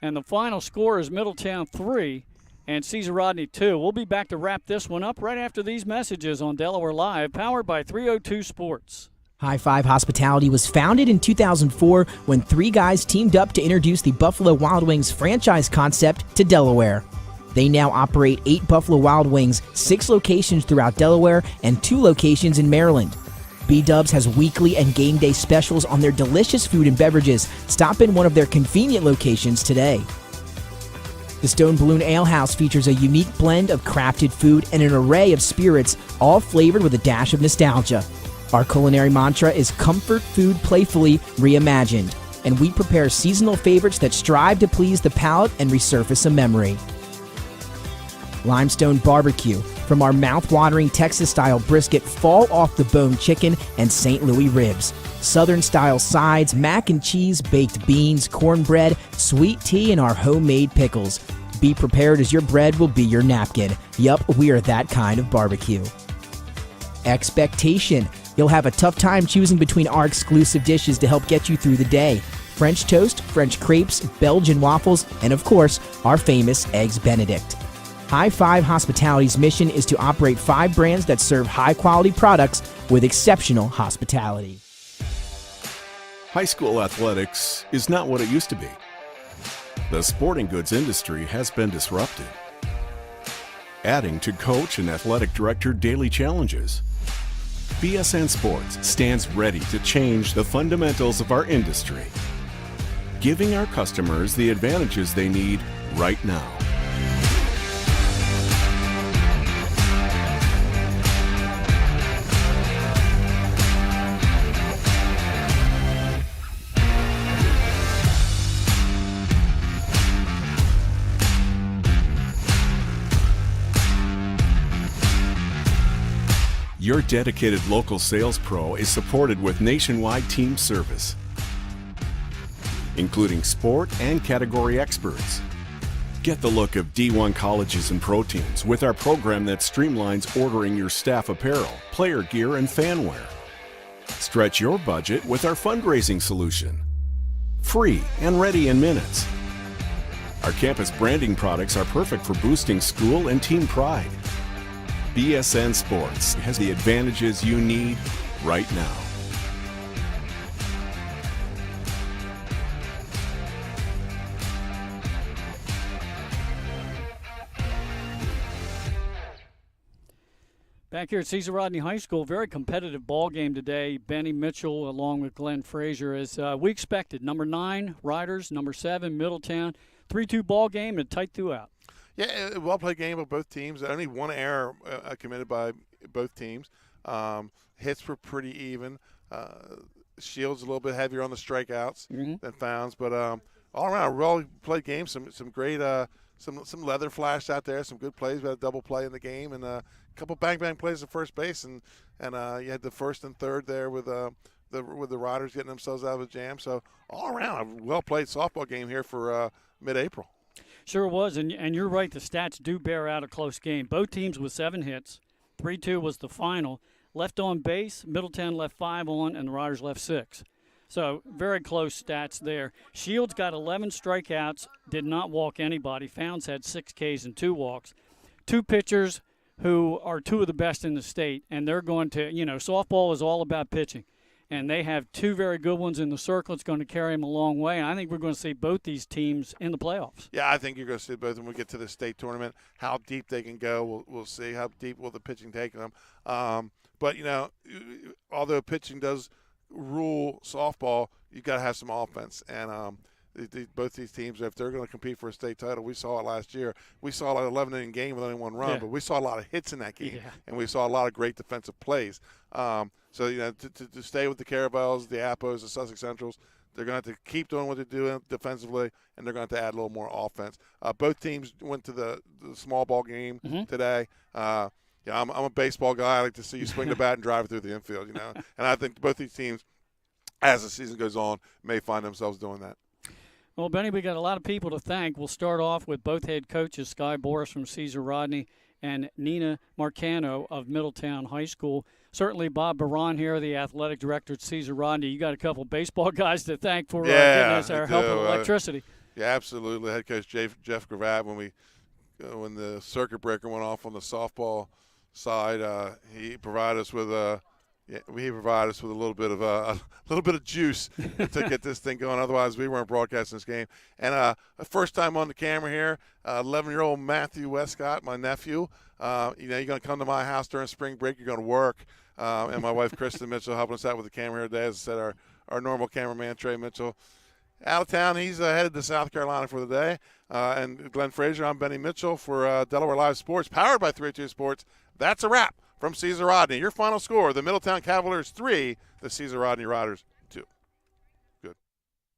and the final score is Middletown 3 and Caesar Rodney 2. We'll be back to wrap this one up right after these messages on Delaware Live, powered by 302 Sports. High Five Hospitality was founded in 2004 when 3 guys teamed up to introduce the Buffalo Wild Wings franchise concept to Delaware. They now operate 8 Buffalo Wild Wings, 6 locations throughout Delaware, and 2 locations in Maryland. B-Dubs has weekly and game day specials on their delicious food and beverages. Stop in one of their convenient locations today. The Stone Balloon Ale House features a unique blend of crafted food and an array of spirits, all flavored with a dash of nostalgia. Our culinary mantra is comfort food playfully reimagined, and we prepare seasonal favorites that strive to please the palate and resurface a memory. Limestone Barbecue, from our mouth-watering Texas-style brisket, fall-off-the-bone chicken, and St. Louis ribs. Southern-style sides, mac and cheese, baked beans, cornbread, sweet tea, and our homemade pickles. Be prepared, as your bread will be your napkin. Yup, we are that kind of barbecue. Expectation. You'll have a tough time choosing between our exclusive dishes to help get you through the day. French toast, French crepes, Belgian waffles, and of course, our famous Eggs Benedict. High Five Hospitality's mission is to operate 5 brands that serve high-quality products with exceptional hospitality. High school athletics is not what it used to be. The sporting goods industry has been disrupted, adding to coach and athletic director daily challenges. BSN Sports stands ready to change the fundamentals of our industry, giving our customers the advantages they need right now. Your dedicated local sales pro is supported with nationwide team service, including sport and category experts. Get the look of D1 colleges and pro teams with our program that streamlines ordering your staff apparel, player gear, and fan wear. Stretch your budget with our fundraising solution. Free and ready in minutes. Our campus branding products are perfect for boosting school and team pride. BSN Sports has the advantages you need right now. Back here at Caesar Rodney High School, very competitive ball game today. Benny Mitchell along with Glenn Frazier, as we expected. Number 9, Riders. Number 7, Middletown. 3-2 ball game and tight throughout. Yeah, a well-played game of both teams. Only one error committed by both teams. Hits were pretty even. Shields a little bit heavier on the strikeouts than Founds, but all around, well-played game. Some great, some leather flash out there. Some good plays. We had a double play in the game, and a couple bang plays at first base, and you had the first and third there with the Riders getting themselves out of a jam. So all around, a well-played softball game here for mid-April. Sure was, and you're right. The stats do bear out a close game. Both teams with 7 hits. 3-2 was the final. Left on base, Middletown left 5 on, and the Riders left 6. So very close stats there. Shields got 11 strikeouts, did not walk anybody. Founds had 6 Ks and 2 walks. 2 pitchers who are 2 of the best in the state, and they're going to, softball is all about pitching. And they have 2 very good ones in the circle. It's going to carry them a long way. And I think we're going to see both these teams in the playoffs. Yeah, I think you're going to see both when we get to the state tournament. How deep they can go, we'll see. How deep will the pitching take them? But, although pitching does rule softball, you've got to have some offense. And both these teams, if they're going to compete for a state title, we saw it last year. We saw like an 11-inning game with only 1 run, but we saw a lot of hits in that game, and we saw a lot of great defensive plays. So, to stay with the Caravels, the Appos, the Sussex Centrals, they're going to have to keep doing what they're doing defensively, and they're going to have to add a little more offense. Both teams went to the small ball game today. I'm a baseball guy. I like to see you swing the bat and drive it through the infield, And I think both these teams, as the season goes on, may find themselves doing that. Well, Benny, we got a lot of people to thank. We'll start off with both head coaches, Sky Boris from Caesar Rodney and Nina Marcano of Middletown High School. Certainly Bob Baran here, the athletic director at Caesar Rodney. You got a couple baseball guys to thank for giving us our help with electricity. Yeah, absolutely. Head coach Jeff Gravatt, when the circuit breaker went off on the softball side, he provided us with a little bit of juice to get this thing going. Otherwise, we weren't broadcasting this game. And first time on the camera here, 11-year-old Matthew Westcott, my nephew. You're going to come to my house during spring break. You're going to work. And my wife, Kristen Mitchell, helping us out with the camera here today. As I said, our normal cameraman, Trey Mitchell, out of town. He's headed to South Carolina for the day. And Glenn Frazier, I'm Benny Mitchell for Delaware Live Sports, powered by 302 Sports. That's a wrap. from Caesar Rodney. Your final score, the Middletown Cavaliers 3, the Caesar Rodney Riders